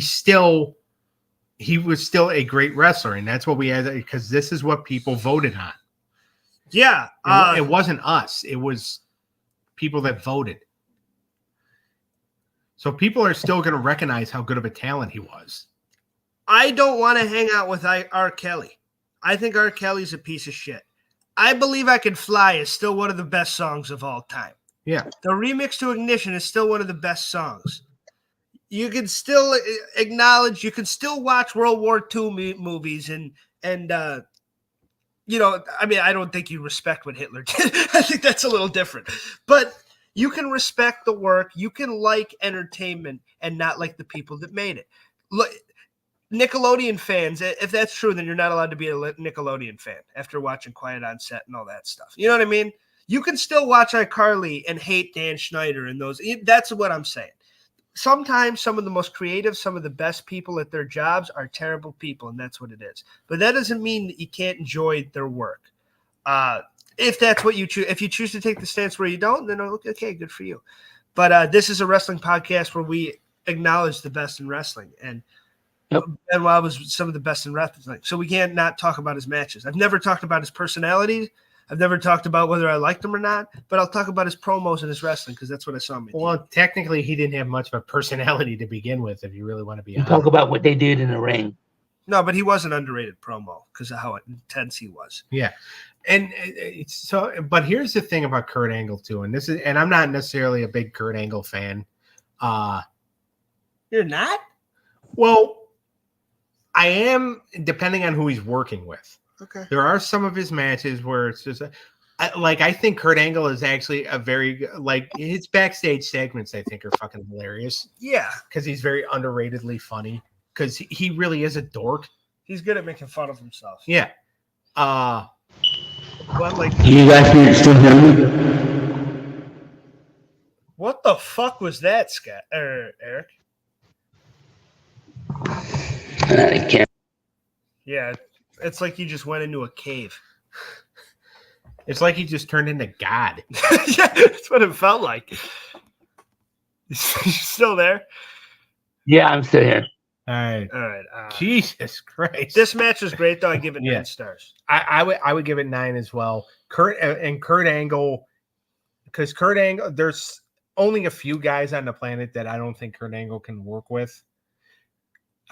was still a great wrestler, and that's what we had, because this is what people voted on.
Yeah.
It wasn't us. It was people that voted. So people are still going to recognize how good of a talent he was.
I don't want to hang out with R. Kelly. I think R. Kelly's a piece of shit. I Believe I Can Fly is still one of the best songs of all time.
Yeah.
The remix to Ignition is still one of the best songs. You can still acknowledge, you can still watch World War II movies and I mean, I don't think you respect what Hitler did. I think that's a little different. But you can respect the work. You can like entertainment and not like the people that made it. Look, Nickelodeon fans, if that's true, then you're not allowed to be a Nickelodeon fan after watching Quiet on Set and all that stuff. You know what I mean? You can still watch iCarly and hate Dan Schneider and those. That's what I'm saying. Sometimes some of the most creative, some of the best people at their jobs are terrible people, and that's what it is. But that doesn't mean that you can't enjoy their work. If that's what you choose. If you choose to take the stance where you don't, then okay, good for you. But this is a wrestling podcast where we acknowledge the best in wrestling. And Benoit was some of the best in wrestling. So we can't not talk about his matches. I've never talked about his personality. I've never talked about whether I liked him or not, but I'll talk about his promos and his wrestling because that's what I saw him.
Well, technically, he didn't have much of a personality to begin with, if you really want to be honest.
Talk about what they did in the ring.
No, but he was an underrated promo because of how intense he was.
Yeah. And but here's the thing about Kurt Angle too, and I'm not necessarily a big Kurt Angle fan.
You're not?
Well, I am, depending on who he's working with.
Okay.
There are some of his matches where it's just I think Kurt Angle is actually a very, his backstage segments, I think, are fucking hilarious.
Yeah.
Because he's very underratedly funny. Because he really is a dork.
He's good at making fun of himself.
Yeah.
But
You guys can still hear me?
What the fuck was that, Scott? Eric?
I can't.
Yeah. It's like you just went into a cave.
It's like he just turned into God.
Yeah, that's what it felt like. You still there?
Yeah, I'm still here.
All right. Jesus Christ.
This match was great, though. I give it 9 stars.
I would give it 9 as well. Kurt Angle, because Kurt Angle, there's only a few guys on the planet that I don't think Kurt Angle can work with.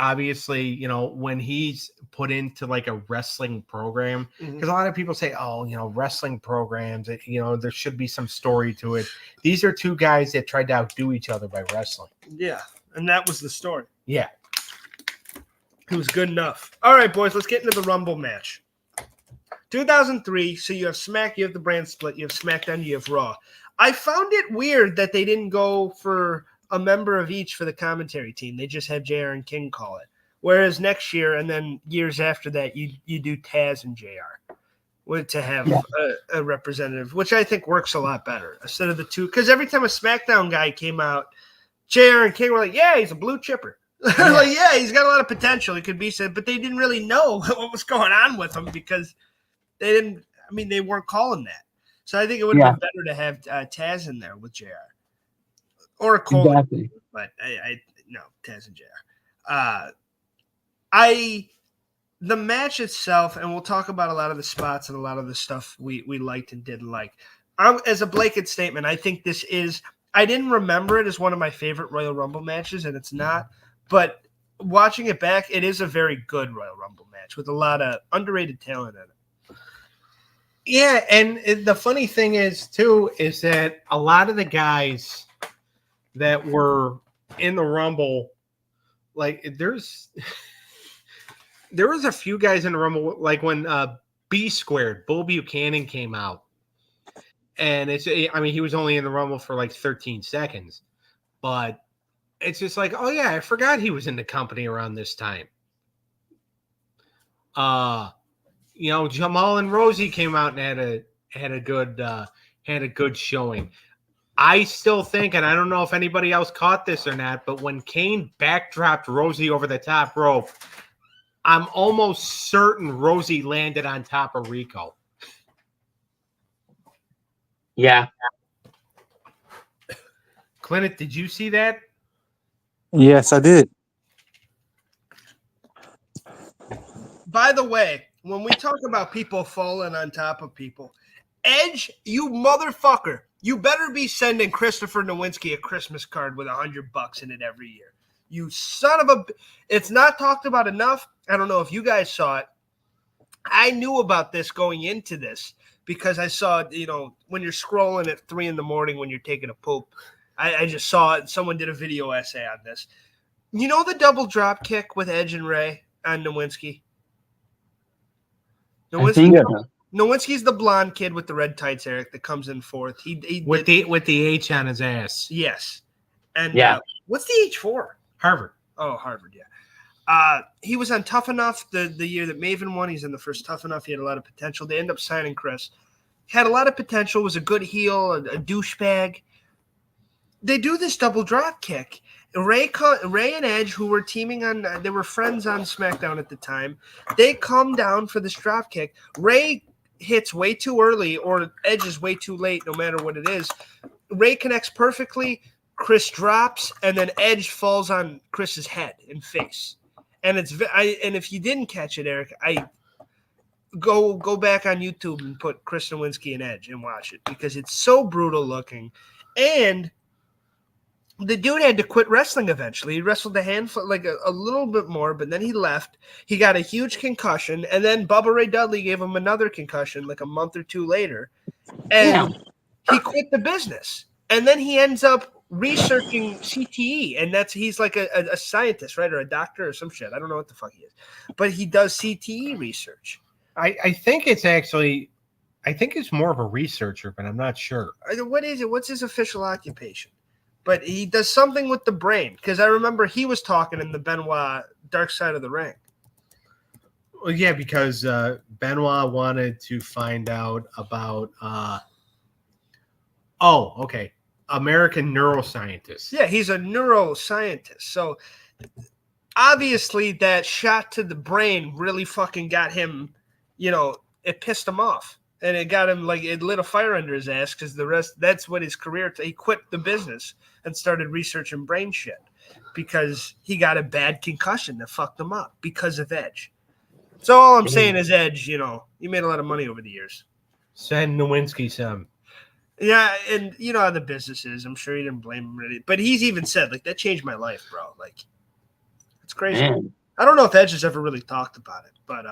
Obviously, when he's put into like a wrestling program, because a lot of people say, wrestling programs, there should be some story to it. These are two guys that tried to outdo each other by wrestling.
Yeah, and that was the story.
Yeah.
He was good enough. All right, boys, let's get into the Rumble match. 2003, so you have Smack, you have the brand split, you have SmackDown, you have Raw. I found it weird that they didn't go for a member of each for the commentary team. They just had JR and King call it. Whereas next year and then years after that, you do Taz and JR to have a representative, which I think works a lot better instead of the two. Because every time a SmackDown guy came out, JR and King were like, yeah, he's a blue chipper. Like, yeah, he's got a lot of potential. He could be said, but they didn't really know what was going on with him because they didn't. I mean, they weren't calling that. So I think it would have been better to have Taz in there with JR or a Cole.
Exactly.
But I no Taz and JR. The match itself, and we'll talk about a lot of the spots and a lot of the stuff we liked and didn't like. As a blanket statement, I think this is. I didn't remember it as one of my favorite Royal Rumble matches, and it's not. But watching it back, it is a very good Royal Rumble match with a lot of underrated talent in it.
Yeah, and the funny thing is, too, is that a lot of the guys that were in the Rumble, like, there was a few guys in the Rumble, like when B Squared, Bull Buchanan came out. And he was only in the Rumble for like 13 seconds. But it's just like, oh, yeah, I forgot he was in the company around this time. Jamal and Rosie came out and had a good showing. I still think, and I don't know if anybody else caught this or not, but when Kane backdropped Rosie over the top rope, I'm almost certain Rosie landed on top of Rico.
Yeah.
Clint, did you see that?
Yes, I did.
By the way, when we talk about people falling on top of people, Edge, you motherfucker, you better be sending Christopher Nowinski a Christmas card with $100 in it every year. You son of a... It's not talked about enough. I don't know if you guys saw it. I knew about this going into this because I saw it, when you're scrolling at 3 a.m. when you're taking a poop. I just saw it. Someone did a video essay on this. You know the double drop kick with Edge and Ray on Nowinski? Nowinski's the blonde kid with the red tights, Eric, that comes in fourth. He
with the H on his ass.
Yes. And what's the H for?
Harvard.
Oh, Harvard, yeah. He was on Tough Enough the year that Maven won. He's in the first Tough Enough. He had a lot of potential. They end up signing Chris. Had a lot of potential, was a good heel, a douchebag. They do this double drop kick. Ray and Edge, who were teaming on, they were friends on SmackDown at the time. They come down for this drop kick. Ray hits way too early, or Edge is way too late, no matter what it is. Ray connects perfectly. Chris drops, and then Edge falls on Chris's head and face. And and if you didn't catch it, Eric, I go back on YouTube and put Chris Nowinski and Edge and watch it because it's so brutal looking. And the dude had to quit wrestling eventually. He wrestled a handful, like a little bit more, but then he left. He got a huge concussion, and then Bubba Ray Dudley gave him another concussion like a month or two later, and he quit the business. And then he ends up researching CTE, and he's like a scientist, right, or a doctor or some shit. I don't know what the fuck he is, but he does CTE research.
I think it's actually, more of a researcher, but I'm not sure.
What is it? What's his official occupation? But he does something with the brain, because I remember he was talking in the Benoit Dark Side of the Ring.
Well, yeah, because Benoit wanted to find out about American neuroscientist.
Yeah, he's a neuroscientist. So obviously that shot to the brain really fucking got him, it pissed him off. And it got him, it lit a fire under his ass because that's what his career, he quit the business and started researching brain shit because he got a bad concussion that fucked him up because of Edge. So all I'm saying is Edge, he made a lot of money over the years.
Send Nowinski some.
Yeah, and you know how the business is. I'm sure he didn't blame him really. But he's even said, that changed my life, bro. It's crazy. Man. I don't know if Edge has ever really talked about it, but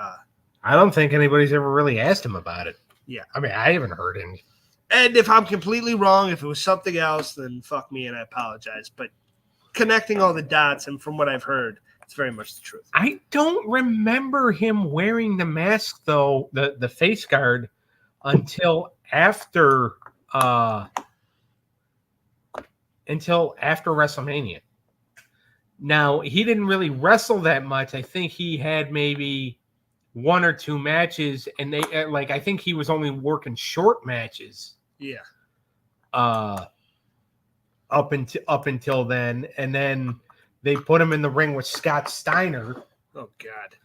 I don't think anybody's ever really asked him about it.
Yeah.
I mean, I haven't heard any.
And if I'm completely wrong, if it was something else, then fuck me and I apologize. But connecting all the dots and from what I've heard, It's very much the truth.
I don't remember him wearing the mask though, the face guard, until after WrestleMania. Now, he didn't really wrestle that much. I think he had maybe 1 or 2 matches, and they I think he was only working short matches.
Yeah.
Up until then, and then they put him in the ring with Scott Steiner.
Oh God.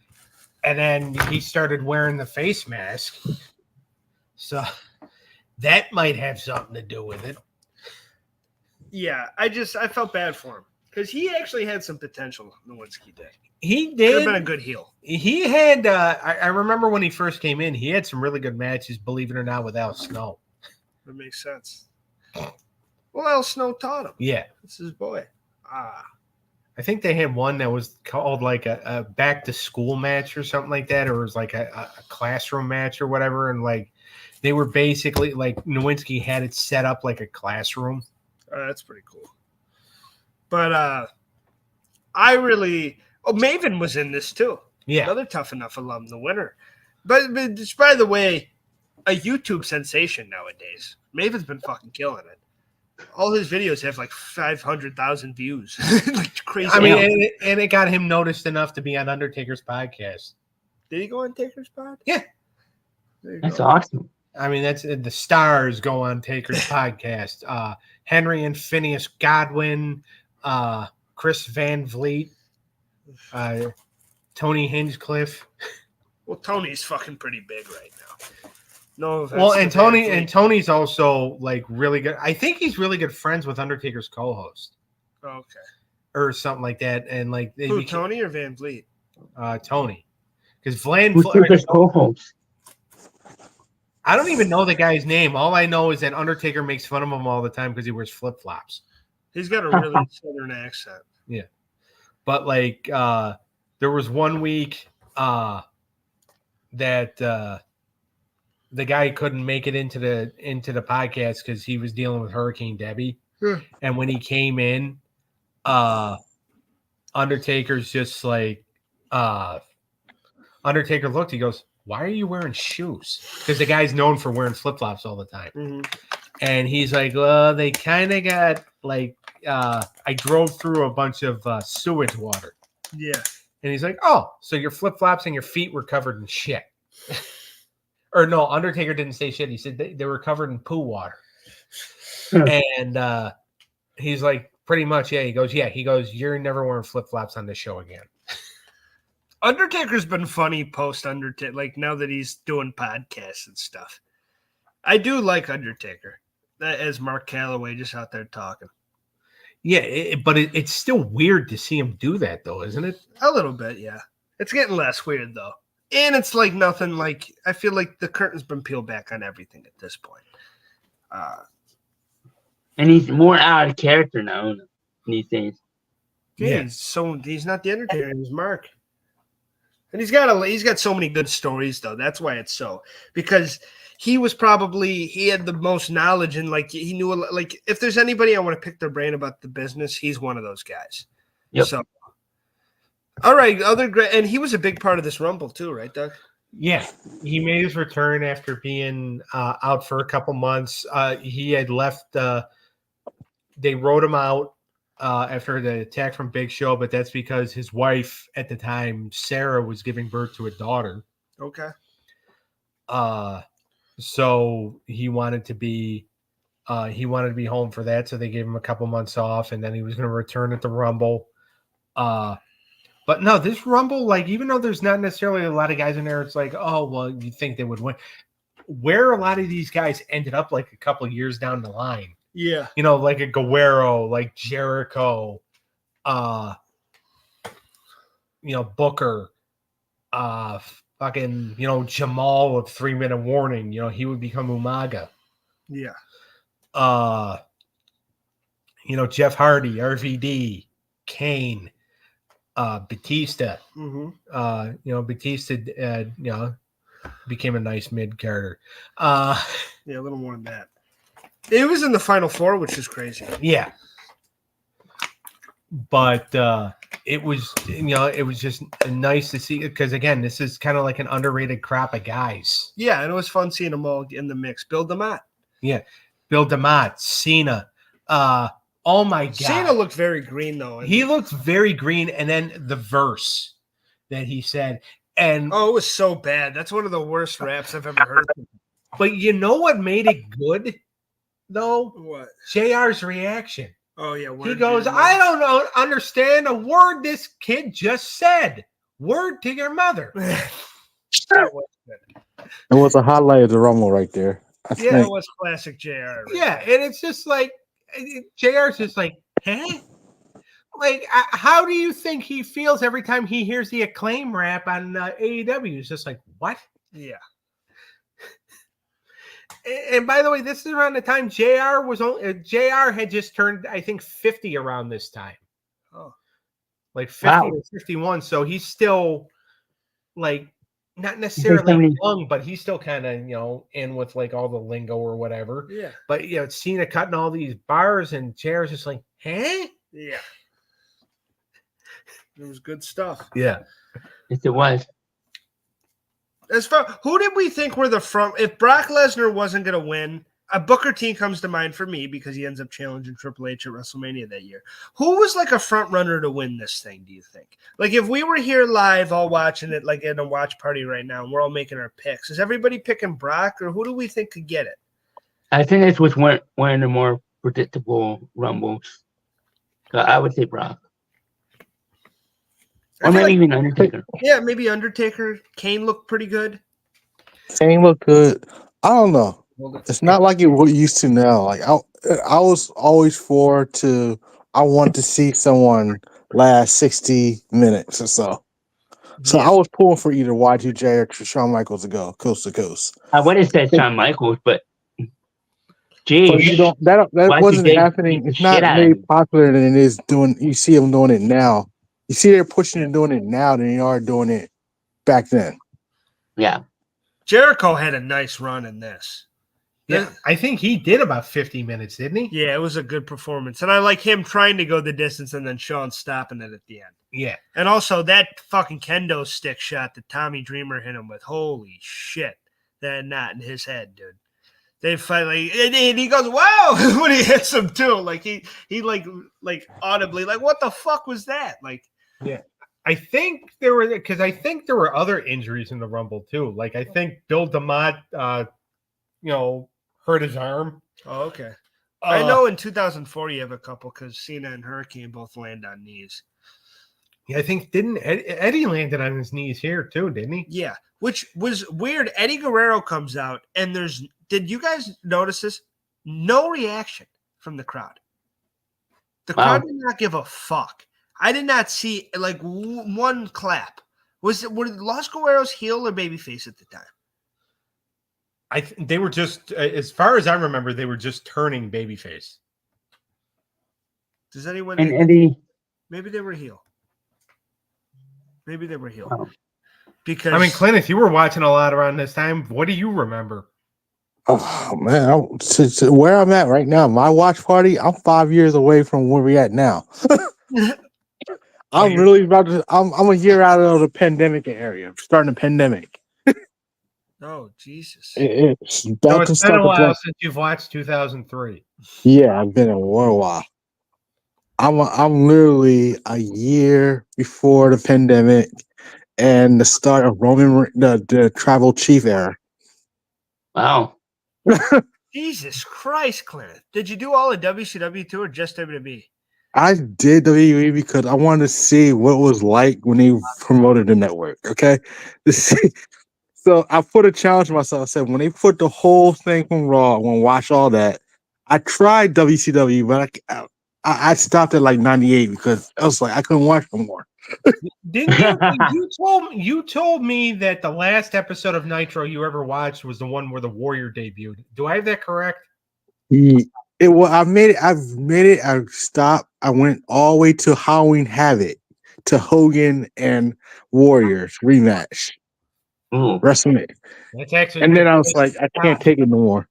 And then he started wearing the face mask. So that might have something to do with it.
Yeah, I felt bad for him because he actually had some potential. Nowinski did.
He
Could
did.
have been a good heel.
He had. I remember when he first came in, he had some really good matches. Believe it or not, with Al Snow.
That makes sense. Well, Al Snow taught him.
Yeah,
It's his boy.
I think they had one that was called like a back to school match or something like that, or it was like a classroom match or whatever. And like they were basically like Nowinski had it set up like a classroom.
That's pretty cool. But I really. Oh, Maven was in this too.
Yeah.
Another Tough Enough alum, the winner. But just by the way, a YouTube sensation nowadays. Maven's been fucking killing it. All his videos have like 500,000 views. Like crazy.
I mean, and it got him noticed enough to be on Undertaker's podcast.
Did he go on Taker's pod?
Yeah.
That's awesome.
I mean, that's the stars go on Taker's podcast. Henry and Phineas Godwin, Chris Van Vliet, Tony Hinchcliffe.
Well, Tony's fucking pretty big right now. No offense
Well,
to
and
Van Vliet.
Tony's also like really good. I think he's really good friends with Undertaker's co-host
Okay.
or something like that. And like they
Who,
became,
Tony or Van Vliet?
Tony, because Van
Who's Taker's co-host?
I don't even know the guy's name. All I know is that Undertaker makes fun of him all the time because he wears flip flops.
He's got a really southern accent.
Yeah, but like there was one week that the guy couldn't make it into the podcast because he was dealing with Hurricane Debbie.
Yeah.
And when he came in, Undertaker's just like Undertaker looked, he goes, "Why are you wearing shoes?" Because the guy's known for wearing flip-flops all the time.
Mm-hmm.
And he's like, "Well, they kind of got like I drove through a bunch of sewage water."
Yeah.
And he's like, "Oh, so your flip-flops and your feet were covered in shit." Or no, Undertaker didn't say shit. He said they were covered in poo water. And he's like, pretty much, yeah. He goes, "You're never wearing flip-flops on this show again."
Undertaker's been funny post Undertaker, like now that he's doing podcasts and stuff. I do like Undertaker as Mark Calloway just out there talking.
Yeah, but it's still weird to see him do that, though, isn't it?
A little bit, yeah. It's getting less weird, though. And it's like nothing like, I feel like the curtain's been peeled back on everything at this point.
And he's more out of character now these days.
Yeah. He's not the Undertaker, he's Mark. And he's got so many good stories, though. That's why it's so. Because he had the most knowledge and like he knew, like if there's anybody I want to pick their brain about the business, he's one of those guys.
Yep.
So, all right, and he was a big part of this Rumble too, right, Doug?
Yeah, he made his return after being out for a couple months. He had left. They wrote him out after the attack from Big Show, but that's because his wife at the time, Sarah, was giving birth to a daughter.
Okay.
So he wanted to be home for that. So they gave him a couple months off, and then he was going to return at the Rumble. But no, this Rumble, like, even though there's not necessarily a lot of guys in there, it's like, oh, well, you think they would win. Where a lot of these guys ended up, like, a couple of years down the line.
Yeah.
You know, like a Guerrero, like Jericho, Booker, fucking, Jamal of 3 Minute Warning, he would become Umaga.
Yeah.
Jeff Hardy, RVD, Kane, Batista.
Mm-hmm.
Batista, became a nice mid-carder.
Yeah, a little more than that. It was in the Final Four, which is crazy.
Yeah. but it was it was just nice to see because again, this is kind of like an underrated crop of guys.
Yeah, and it was fun seeing them all in the mix. Bill DeMott.
Yeah, Bill DeMott, Cena. Oh my God,
Cena looked very green though.
He looked very green, and then the verse that he said, and
it was so bad. That's one of the worst raps I've ever heard.
But you know what made it good, though?
What?
JR's reaction.
Oh yeah,
he goes, "I don't understand a word this kid just said. Word to your mother."
That was good.
It was a highlight of the Rumble right there.
Yeah, it was classic JR. Right
yeah, and it's just like JR's just like, huh? Like, how do you think he feels every time he hears the Acclaim rap on AEW? He's just like, what?
Yeah.
And by the way, this is around the time JR had just turned, I think, 50 around this time.
Oh,
like 50 or 51. So he's still like not necessarily young, but he's still kind of in with like all the lingo or whatever.
Yeah.
But Cena cutting all these bars, and JR's just like, huh?
Yeah. It was good stuff.
Yeah.
Yes, it was.
As far who did we think were the front? If Brock Lesnar wasn't going to win, a Booker T comes to mind for me because he ends up challenging Triple H at WrestleMania that year. Who was like a front runner to win this thing? Do you think? Like if we were here live, all watching it, like in a watch party right now, and we're all making our picks, is everybody picking Brock, or who do we think could get it?
I think this was one of the more predictable Rumbles. So I would say Brock. Or maybe even Undertaker.
Yeah, maybe Undertaker. Kane looked pretty good.
Kane looked good. I don't know. It's not like it used to now. Like I was always I want to see someone last 60 minutes or so. So I was pulling for either Y2J or Shawn Michaels to go coast to coast.
I would have said Shawn Michaels, but
geez, that wasn't happening. It's not very popular than it is doing. You see them doing it now. You see they're pushing and doing it now than they are doing it back then.
Yeah.
Jericho had a nice run in this.
Yeah, I think he did about 50 minutes, didn't he?
Yeah, it was a good performance. And I like him trying to go the distance and then Shawn stopping it at the end.
Yeah.
And also that fucking kendo stick shot that Tommy Dreamer hit him with. Holy shit. That knot in his head, dude. They finally, and he goes, wow, when he hits him too. Like he like audibly, like, what the fuck was that? Like,
yeah. I think there were other injuries in the Rumble too. Like I think Bill DeMott, hurt his arm.
Oh, okay. I know in 2004 you have a couple because Cena and Hurricane both land on knees.
Yeah, I think didn't Eddie landed on his knees here too, didn't he?
Yeah, which was weird. Eddie Guerrero comes out and did you guys notice this? No reaction from the crowd. The crowd did not give a fuck. I did not see like one clap. Were Los Guerreros heel or babyface at the time?
They were just, as far as I remember, they were just turning babyface.
Does anyone?
And Eddie,
maybe they were heel.
Oh.
Because
I mean, Clint, if you were watching a lot around this time, what do you remember?
Oh man, to where I'm at right now, my watch party, I'm 5 years away from where we're at now. I'm really about to. I'm a year out of the pandemic area. Starting a pandemic.
Oh Jesus!
It's
been a while since you've watched 2003.
Yeah, I've been in a while. I'm literally a year before the pandemic and the start of the tribal chief era.
Wow.
Jesus Christ, Clint! Did you do all of WCW too, or just WWE?
I did WWE because I wanted to see what it was like when they promoted the network. Okay, to see. So I put a challenge to myself. I said, when they put the whole thing from Raw, I want to watch all that. I tried WCW, but I stopped at like 98 because I was like, I couldn't watch no more.
Didn't you told me that the last episode of Nitro you ever watched was the one where the Warrior debuted. Do I have that correct?
I've made it. I stopped. I went all the way to Halloween Havoc to Hogan and Warriors rematch. WrestleMania.
That's actually,
and then I was like, I can't take it no more.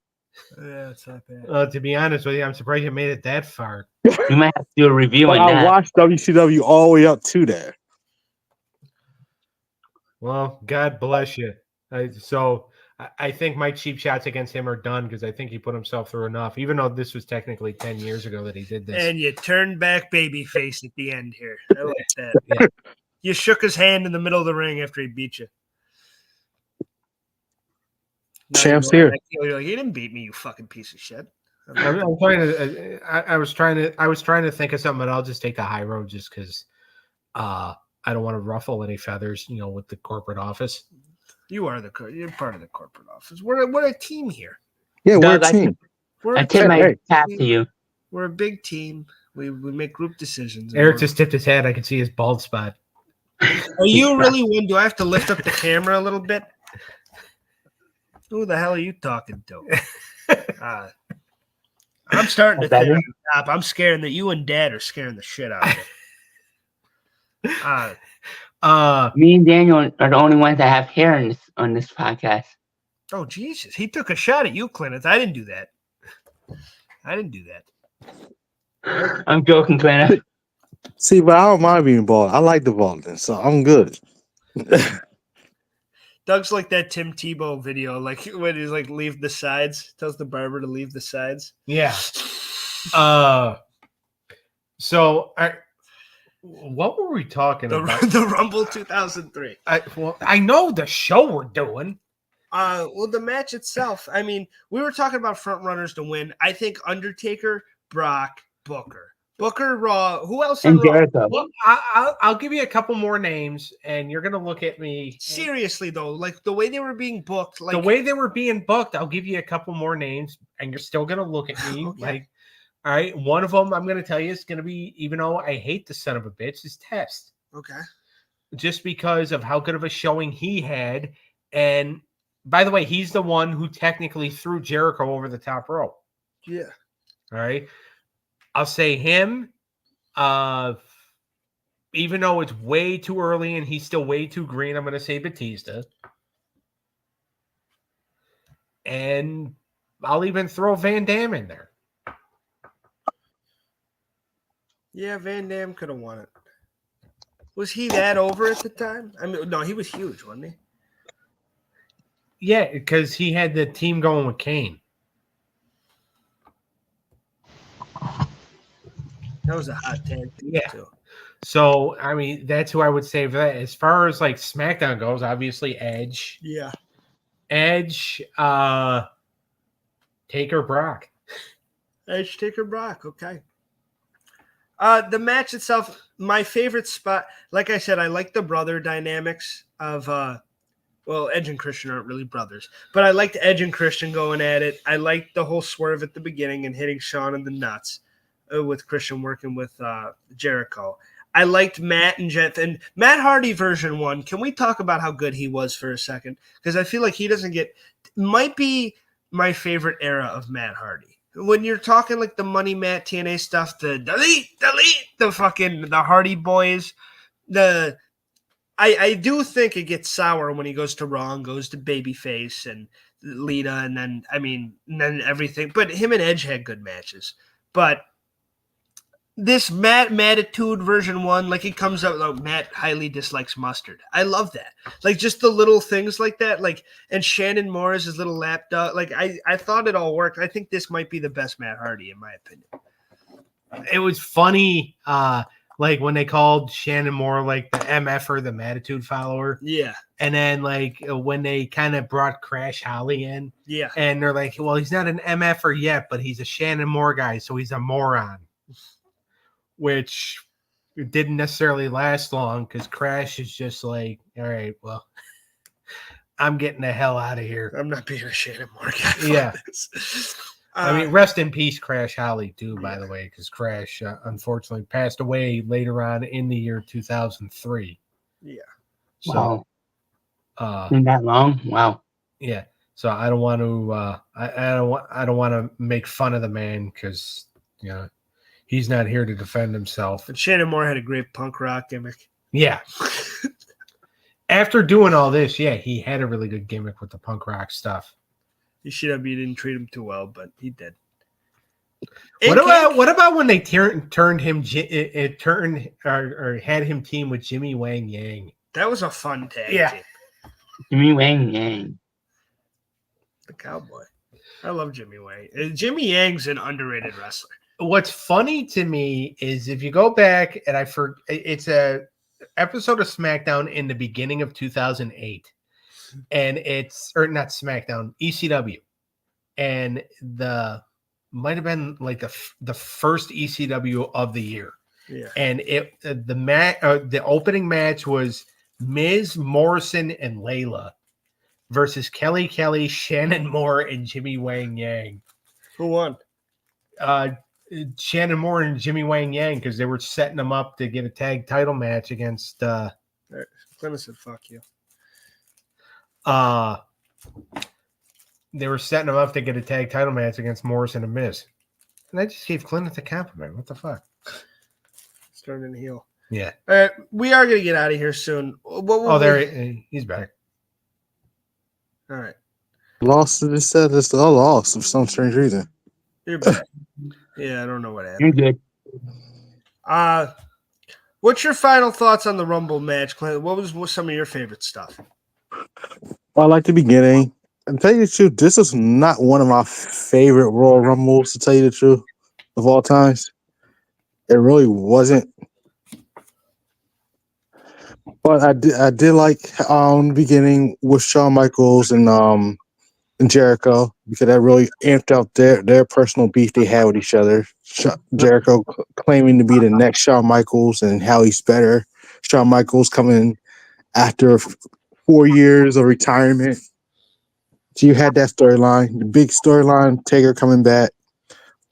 Yeah, it's not bad.
To be honest with you, I'm surprised you made it that far.
We might have to do a review
But
on
I
that.
watched WCW all the way up to there.
Well, God bless you. I think my cheap shots against him are done because I think he put himself through enough, even though this was technically 10 years ago that he did this.
And you turned back babyface at the end here. I like that.
Yeah.
You shook his hand in the middle of the ring after he beat you. Now
Champs
you're
here.
you're like, he didn't beat me, you fucking piece of shit.
I'm trying to. I was trying to think of something, but I'll just take a high road just because I don't want to ruffle any feathers, with the corporate office.
You're part of the corporate office. We're a team here.
Yeah, we're
Doug,
a team.
We're
I
a
tip
team.
my
Hey.
cap to you.
We're a big team. We make group decisions.
Eric just tipped his head. I could see his bald spot.
Are you really one? Do I have to lift up the camera a little bit? Who the hell are you talking to? I'm starting to think stop. I'm scared that you and Dad are scaring the shit out of me.
Me and Daniel are the only ones that have hair on this podcast.
Oh Jesus! He took a shot at you, Clinton. I didn't do that.
I'm joking, Clinton.
See, but I don't mind being bald. I like the baldness, so I'm good.
Doug's like that Tim Tebow video, like when he's like leave the sides, tells the barber to leave the sides.
Yeah. So what were we talking about?
The Rumble 2003.
I know the show we're doing.
Well, the match itself. I mean, we were talking about front runners to win. I think Undertaker, Brock, Booker, Raw. Who else?
And
on Raw?
Jericho.
Well, I'll give you a couple more names, and you're gonna look at me.
Seriously though, like the way they were being booked, like
The way they were being booked, I'll give you a couple more names, and you're still gonna look at me
Okay.
like, all right. One of them I'm gonna tell you is gonna be, even though I hate the son of a bitch, is Test,
okay.
just because of how good of a showing he had. And by the way, he's the one who technically threw Jericho over the top rope.
Yeah.
All right. I'll say him. Even though it's way too early and he's still way too green, I'm going to say Batista. And I'll even throw Van Dam in there.
Yeah, Van Dam could have won it. Was he that over at the time? I mean, no, he was huge, wasn't he?
Yeah, because he had the team going with Kane.
That was a hot tag team,
Yeah.
too.
So, I mean, that's who I would say for that. As far as like SmackDown goes, obviously Edge.
Yeah.
Edge, Taker, Brock.
Edge, Taker, Brock. Okay. The match itself, my favorite spot, like I said, I like the brother dynamics of Edge and Christian aren't really brothers, but I liked Edge and Christian going at it. I liked the whole swerve at the beginning and hitting Shawn in the nuts with Christian working with Jericho. I liked Matt and Jeff and Matt Hardy version 1. Can we talk about how good he was for a second? Because I feel like he might be my favorite era of Matt Hardy. When you're talking like the Money Matt TNA stuff, the delete, the Hardy Boys, I do think it gets sour when he goes to Raw and goes to Babyface and Lita, and then everything. But him and Edge had good matches. But this Mattitude version 1, like it comes out like Matt highly dislikes mustard. I love that. Like just the little things like that. Like, and Shannon Moore is his little lapdog. Like I thought it all worked. I think this might be the best Matt Hardy in my opinion.
It was funny, like when they called Shannon Moore like the MF-er, the Mattitude follower.
Yeah.
And then like when they kind of brought Crash Holly in.
Yeah.
And they're like, well, he's not an MF-er yet, but he's a Shannon Moore guy, so he's a moron. Which didn't necessarily last long because Crash is just like, all right, well, I'm getting the hell out of here.
I'm not being a Shannon Moore guy.
Yeah.
This.
I mean, rest in peace, Crash Holly, too, by the way, because Crash unfortunately passed away later on in the year 2003.
Yeah.
So,
wow. Been that long? Wow.
Yeah. So I don't want to. I don't want to make fun of the man because he's not here to defend himself.
But Shannon Moore had a great punk rock gimmick.
Yeah. After doing all this, yeah, he had a really good gimmick with the punk rock stuff.
ECW didn't treat him too well, but he did.
What about when they turned him or had him team with Jimmy Wang Yang?
That was a fun tag team.
Jimmy Wang Yang.
The Cowboy. I love Jimmy Wang. Jimmy Yang's an underrated wrestler.
What's funny to me is if you go back and it's a episode of SmackDown in the beginning of 2008, and or not SmackDown, ECW, and might have been like the first ECW of the year.
Yeah.
And the opening match was Miz, Morrison, and Layla versus Kelly, Shannon Moore, and Jimmy Wang Yang.
Who won?
Shannon Moore and Jimmy Wang Yang, because they were setting them up to get a tag title match against.
Clinton said, "Fuck you."
They were setting them up to get a tag title match against Morrison and Miz, and I just gave Clinton a compliment. What the fuck?
It's turning heel.
Yeah.
All right, we are gonna get out of here soon.
He's back.
All right.
Lost. It said it's all lost for some strange reason.
You're back. Yeah, I don't know what happened.
You're good.
What's your final thoughts on the Rumble match, Clint? What was some of your favorite stuff?
I like the beginning. And tell you the truth, this is not one of my favorite Royal Rumbles, to tell you the truth, of all times. It really wasn't. But I did like the beginning with Shawn Michaels and Jericho, because that really amped out their personal beef they had with each other. Jericho claiming to be the next Shawn Michaels and how he's better. Shawn Michaels coming after 4 years of retirement. So you had that storyline, the big storyline, Taker coming back.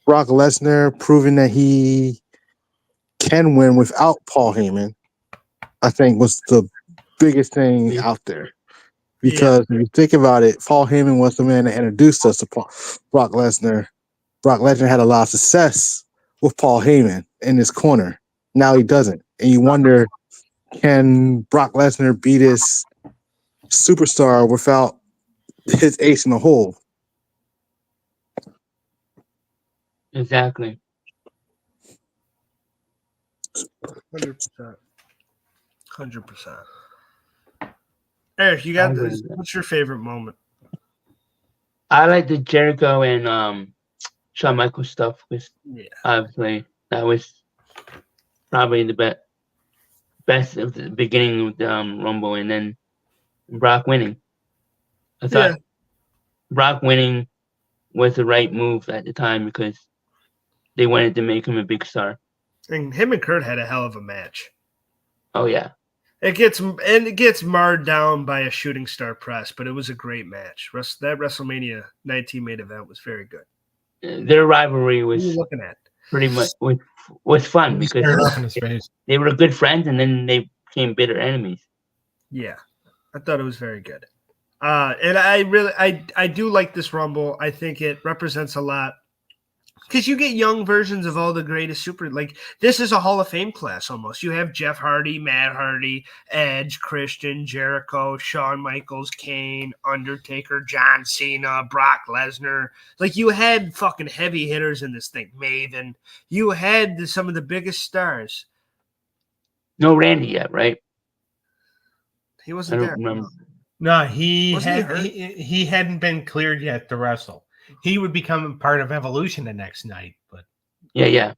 Brock Lesnar proving that he can win without Paul Heyman, I think was the biggest thing out there. Because if you think about it, Paul Heyman was the man that introduced us to Brock Lesnar. Brock Lesnar had a lot of success with Paul Heyman in his corner. Now he doesn't. And you wonder, can Brock Lesnar be this superstar without his ace in the hole?
Exactly.
100%. 100%. Eric, you got this. What's your favorite moment?
I like the Jericho and Shawn Michaels stuff. Obviously, that was probably the best of the beginning of the Rumble, and then Brock winning. I thought Brock winning was the right move at the time because they wanted to make him a big star.
And him and Kurt had a hell of a match.
Oh yeah.
It gets marred down by a shooting star press, but it was a great match. That WrestleMania 19 main event was very good.
Their rivalry was
looking at
pretty much was fun because they were good friends and then they became bitter enemies.
Yeah, I thought it was very good. And I do like this Rumble. I think it represents a lot because you get young versions of all the greatest this is a Hall of Fame class almost. You have Jeff Hardy, Matt Hardy, Edge, Christian, Jericho, Shawn Michaels, Kane, Undertaker, John Cena, Brock Lesnar. Like you had fucking heavy hitters in this thing. Maven. You had some of the biggest stars.
No Randy yet, right?
He wasn't there.
Remember.
No, he hadn't been cleared yet to wrestle. He would become part of Evolution the next night, but
yeah.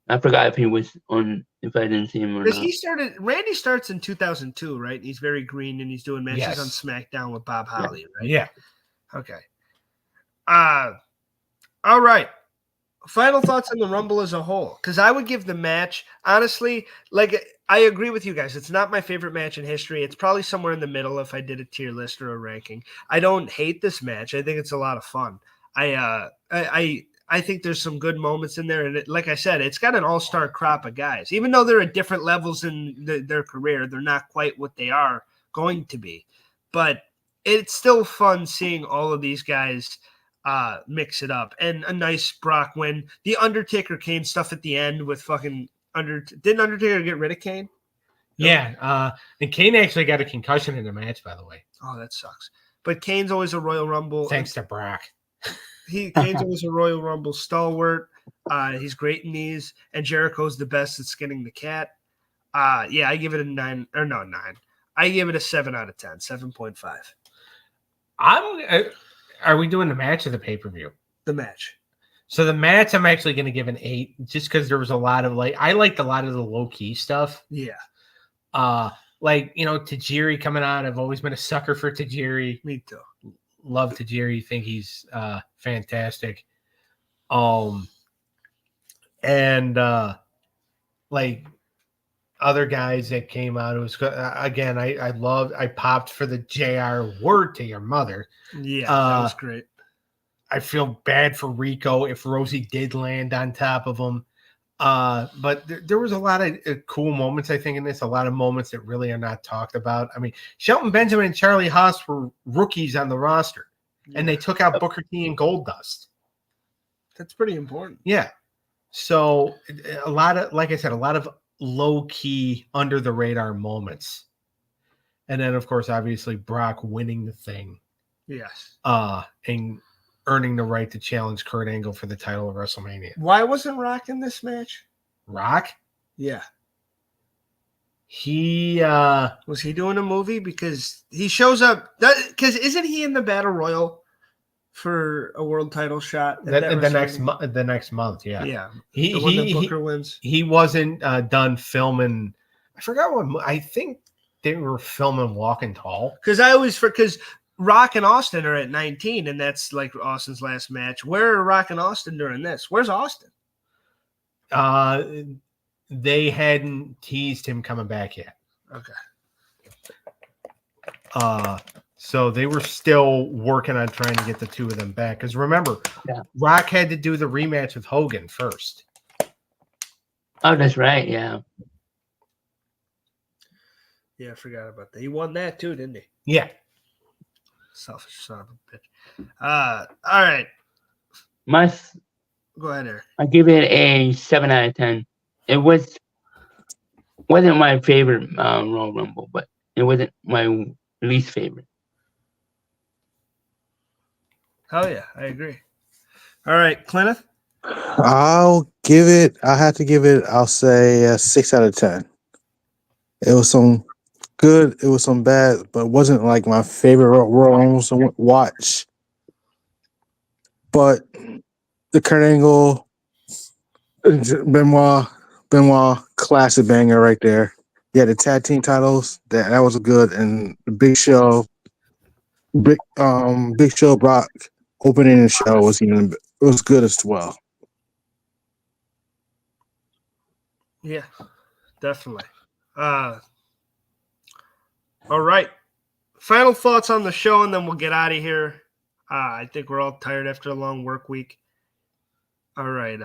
I forgot if he was on. If I didn't see him or not.
Randy starts in 2002, right? He's very green and he's doing matches on SmackDown with Bob Holly, right?
Yeah.
Okay. All right. Final thoughts on the Rumble as a whole, because I would give the match, honestly, I agree with you guys. It's not my favorite match in history. It's probably somewhere in the middle if I did a tier list or a ranking. I don't hate this match. I think it's a lot of fun. I think there's some good moments in there, and like I said, it's got an all-star crop of guys. Even though they're at different levels in their career, they're not quite what they are going to be. But it's still fun seeing all of these guys mix it up, and a nice Brock win. The Undertaker Kane stuff at the end with fucking didn't Undertaker get rid of Kane?
Yeah, and Kane actually got a concussion in the match, by the way.
Oh, that sucks. but Kane's always a Royal Rumble.
Thanks to Brock.
Kane's always a Royal Rumble stalwart. He's great in these, and Jericho's the best at skinning the cat. Yeah, I give it a 9 or no 9. I give it a 7 out of 10, 7.5.
Are we doing the match or the pay-per-view?
The match.
So the match, I'm actually going to give an 8, just because there was a lot of I liked a lot of the low-key stuff.
Yeah.
Tajiri coming out. I've always been a sucker for Tajiri.
Me too.
Love Tajiri. Think he's fantastic. Other guys that came out, it was again. I popped for the JR word to your mother.
Yeah, that was great.
I feel bad for Rico if Rosie did land on top of him. But there was a lot of cool moments, I think, in this. A lot of moments that really are not talked about. I mean, Shelton Benjamin and Charlie Haas were rookies on the roster, and they took out Booker T and Goldust.
That's pretty important.
Yeah. So a lot of, like I said, a lot of low-key, under-the-radar moments. And then, of course, obviously, Brock winning the thing.
Yes.
And earning the right to challenge Kurt Angle for the title of WrestleMania.
Why wasn't Rock in this match?
Rock?
Yeah.
He
was he doing a movie? Because he shows up. Because isn't he in the Battle Royal for a world title shot?
The next month, yeah.
Yeah.
The
one that Booker wins.
He wasn't done filming. I forgot what. I think they were filming Walking Tall.
Because Rock and Austin are at 19, and that's like Austin's last match. Where are Rock and Austin during this? Where's Austin?
They hadn't teased him coming back yet.
Okay.
So they were still working on trying to get the two of them back. Because remember, Rock had to do the rematch with Hogan first.
Oh, that's right. Yeah.
Yeah, I forgot about that. He won that too, didn't he?
Yeah.
Selfish son of a bitch. All right. Go ahead, Eric.
I give it a 7 out of 10. It wasn't my favorite Royal Rumble, but it wasn't my least favorite.
Oh yeah, I agree. All right, Clinton.
I'll say a 6 out of 10. It was some good, it was some bad, but it wasn't like my favorite Royal Rumble to watch. But the Kurt Angle, Benoit classic banger right there. Yeah, the tag team titles, that was good, and the Big Show Brock opening the show was good as well.
Yeah, definitely. All right. Final thoughts on the show, and then we'll get out of here. I think we're all tired after a long work week. All right.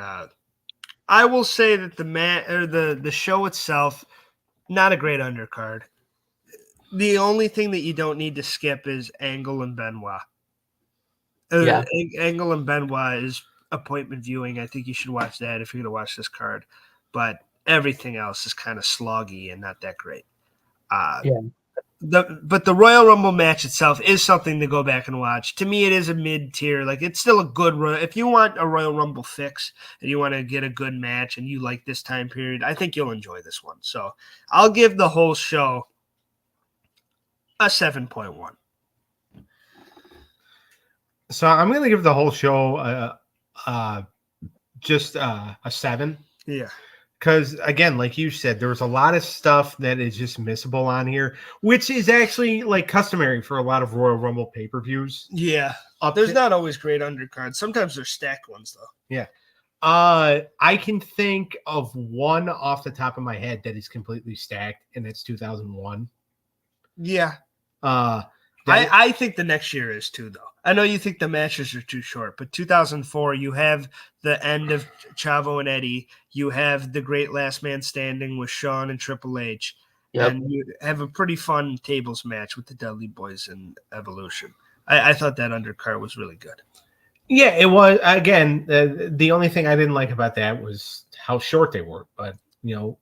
I will say that the show itself, not a great undercard. The only thing that you don't need to skip is Angle and Benoit.
Yeah.
Angle and Benoit is appointment viewing. I think you should watch that if you're going to watch this card. But everything else is kind of sloggy and not that great. But the Royal Rumble match itself is something to go back and watch. To me, it is a mid-tier. Like, it's still a good if you want a Royal Rumble fix and you want to get a good match and you like this time period, I think you'll enjoy this one. So I'll give the whole show a 7.1.
So I'm going to give the whole show just a 7.
Yeah.
Because, again, like you said, there was a lot of stuff that is just missable on here, which is actually, like, customary for a lot of Royal Rumble pay-per-views.
Yeah. There's not always great undercards. Sometimes there's stacked ones, though.
Yeah. I can think of one off the top of my head that is completely stacked, and that's 2001.
Yeah. I think the next year is, too, though. I know you think the matches are too short, but 2004, you have the end of Chavo and Eddie. You have the Great Last Man Standing with Shawn and Triple H. Yep. And you have a pretty fun tables match with the Dudley Boys and Evolution. I thought that undercard was really good.
Yeah, it was. Again, the only thing I didn't like about that was how short they were. But, you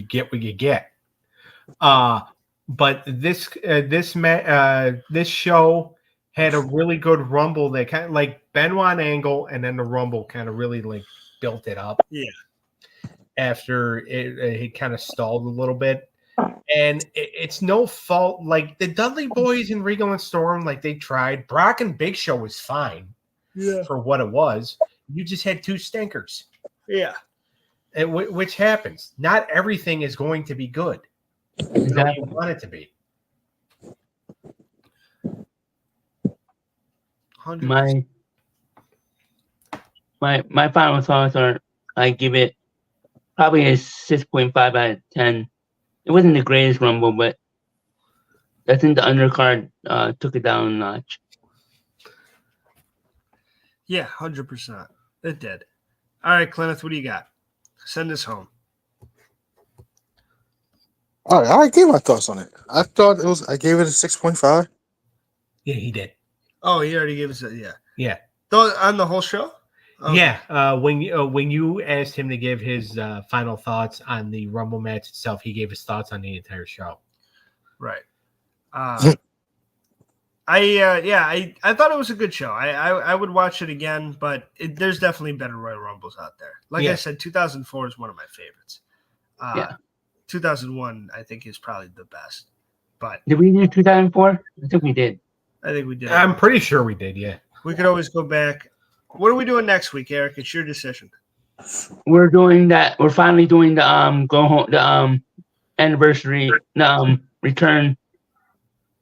get what you get. But this show had a really good Rumble. They kind of like Benoit and Angle, and then the Rumble kind of really like built it up.
Yeah.
After it kind of stalled a little bit. And it's no fault. Like the Dudley Boys and Regal and Storm, like they tried. Brock and Big Show was fine for what it was. You just had two stinkers.
Yeah.
And which happens. Not everything is going to be good.
Exactly.
You want it to be.
100%.
My final thoughts are I give it probably a 6.5 out of 10. It wasn't the greatest Rumble, but I think the undercard took it down a notch.
Yeah, 100%. It did. All right, Clenneth, what do you got? Send us home.
All right, I gave my thoughts on it. I thought it was. I gave it a 6.5.
Yeah, he did.
Oh, he already gave us a yeah.
Yeah.
On the whole show? Okay.
Yeah. When you asked him to give his final thoughts on the Rumble match itself, he gave his thoughts on the entire show.
Right. I thought it was a good show. I would watch it again, but there's definitely better Royal Rumbles out there. Like I said, 2004 is one of my favorites. 2001 I think is probably the best. But
did we do 2004? I think we did.
I think we did.
I'm pretty sure we did. Yeah.
We could always go back. What are we doing next week, Eric? It's your decision.
We're doing that. We're finally doing the go home anniversary return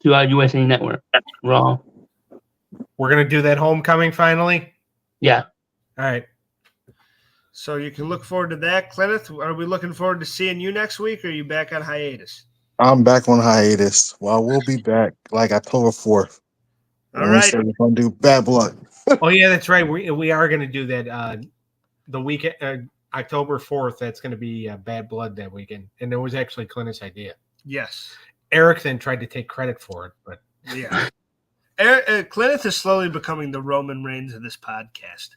to our USA Network Raw.
We're gonna do that homecoming finally.
Yeah.
All right.
So you can look forward to that, Clenneth. Are we looking forward to seeing you next week, or are you back on hiatus?
I'm back on hiatus. Well, we'll be back like October 4th.
All right.
We're gonna do Bad Blood.
Oh yeah, that's right. We are gonna do that. The weekend, October 4th. That's gonna be Bad Blood that weekend, and it was actually Clinton's idea.
Yes.
Eric then tried to take credit for it, but
yeah. Clenneth is slowly becoming the Roman Reigns of this podcast.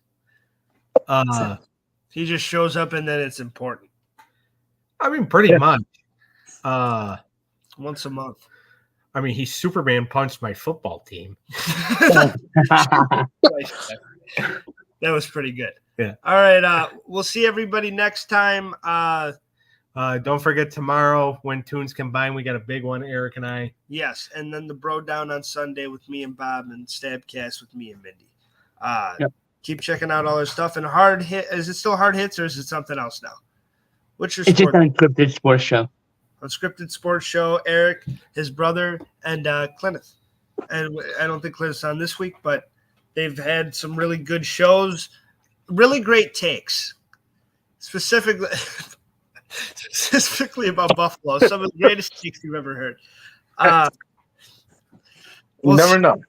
He just shows up and then it's important.
I mean, pretty much.
Once a month.
I mean, he Superman punched my football team.
That was pretty good.
Yeah.
All right. We'll see everybody next time.
Don't forget tomorrow when Tunes combine, we got a big one, Eric and I.
Yes, and then the Bro Down on Sunday with me and Bob, and Stabcast with me and Mindy. Keep checking out all our stuff. And Hard Hit, is it still Hard Hits or is it something else now? What's your
It's just
sport?
an unscripted sports show.
Unscripted sports show. Eric, his brother, and Clenneth. And I don't think Clenneth's on this week, but they've had some really good shows, really great takes, specifically about Buffalo. Some of the greatest takes you've ever heard.
You never know.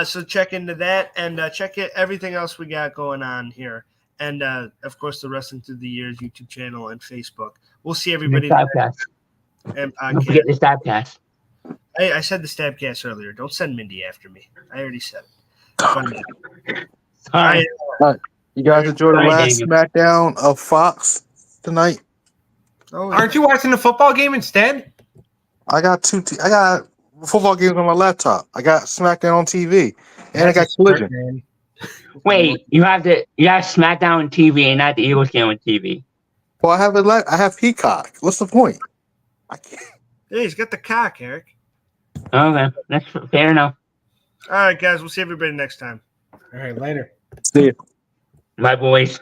So check into that and check everything else we got going on here. And, of course, the Wrestling Through the Years YouTube channel and Facebook. We'll see everybody there. And
Don't forget the Stabcast.
I said the Stabcast earlier. Don't send Mindy after me. I already said it.
Sorry.
You guys enjoy the
Sorry,
last
Daniel.
SmackDown of Fox tonight?
Oh,
Aren't you watching the football game instead?
I got I got football games on my laptop. I got SmackDown on TV, and I got Collision.
Wait, you have SmackDown on TV and not the Eagles game on TV.
Well, I have Peacock. What's the point? I can't.
Hey, he's got the cock, Eric.
Okay, that's fair enough.
All right, guys. We'll see everybody next time.
All right, later.
See ya.
Bye, boys.